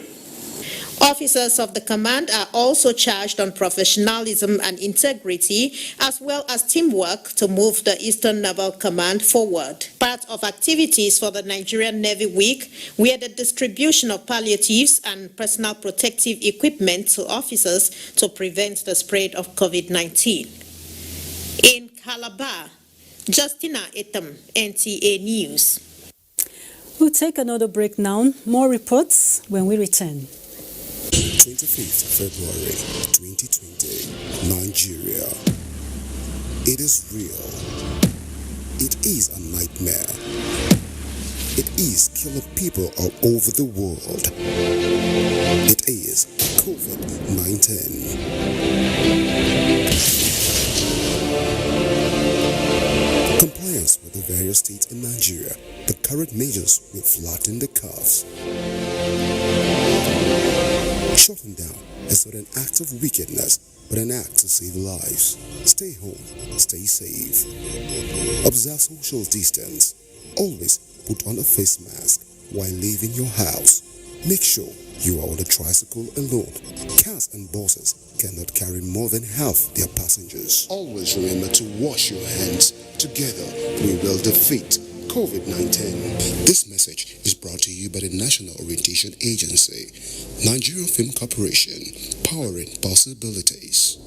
Officers of the command are also charged on professionalism and integrity, as well as teamwork to move the Eastern Naval Command forward. Part of activities for the Nigerian Navy Week were the distribution of palliatives and personal protective equipment to officers to prevent the spread of COVID-19. In Calabar, Justina Etam, NTA News. We'll take another break now. More reports when we return. 25th February 2020, Nigeria. It is real. It is a nightmare. It is killing people all over the world. It is COVID-19. Compliance with the various states in Nigeria, the current measures will flatten the curves. Shutting down is not an act of wickedness, but an act to save lives. Stay home, stay safe. Observe social distance. Always put on a face mask while leaving your house. Make sure you are on a tricycle alone. Cars and buses cannot carry more than half their passengers. Always remember to wash your hands. Together, we will defeat COVID-19. This message is brought to you by the National Orientation Agency, Nigerian Film Corporation, powering possibilities.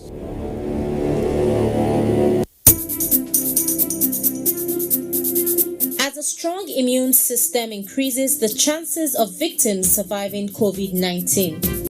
As a strong immune system increases the chances of victims surviving COVID-19.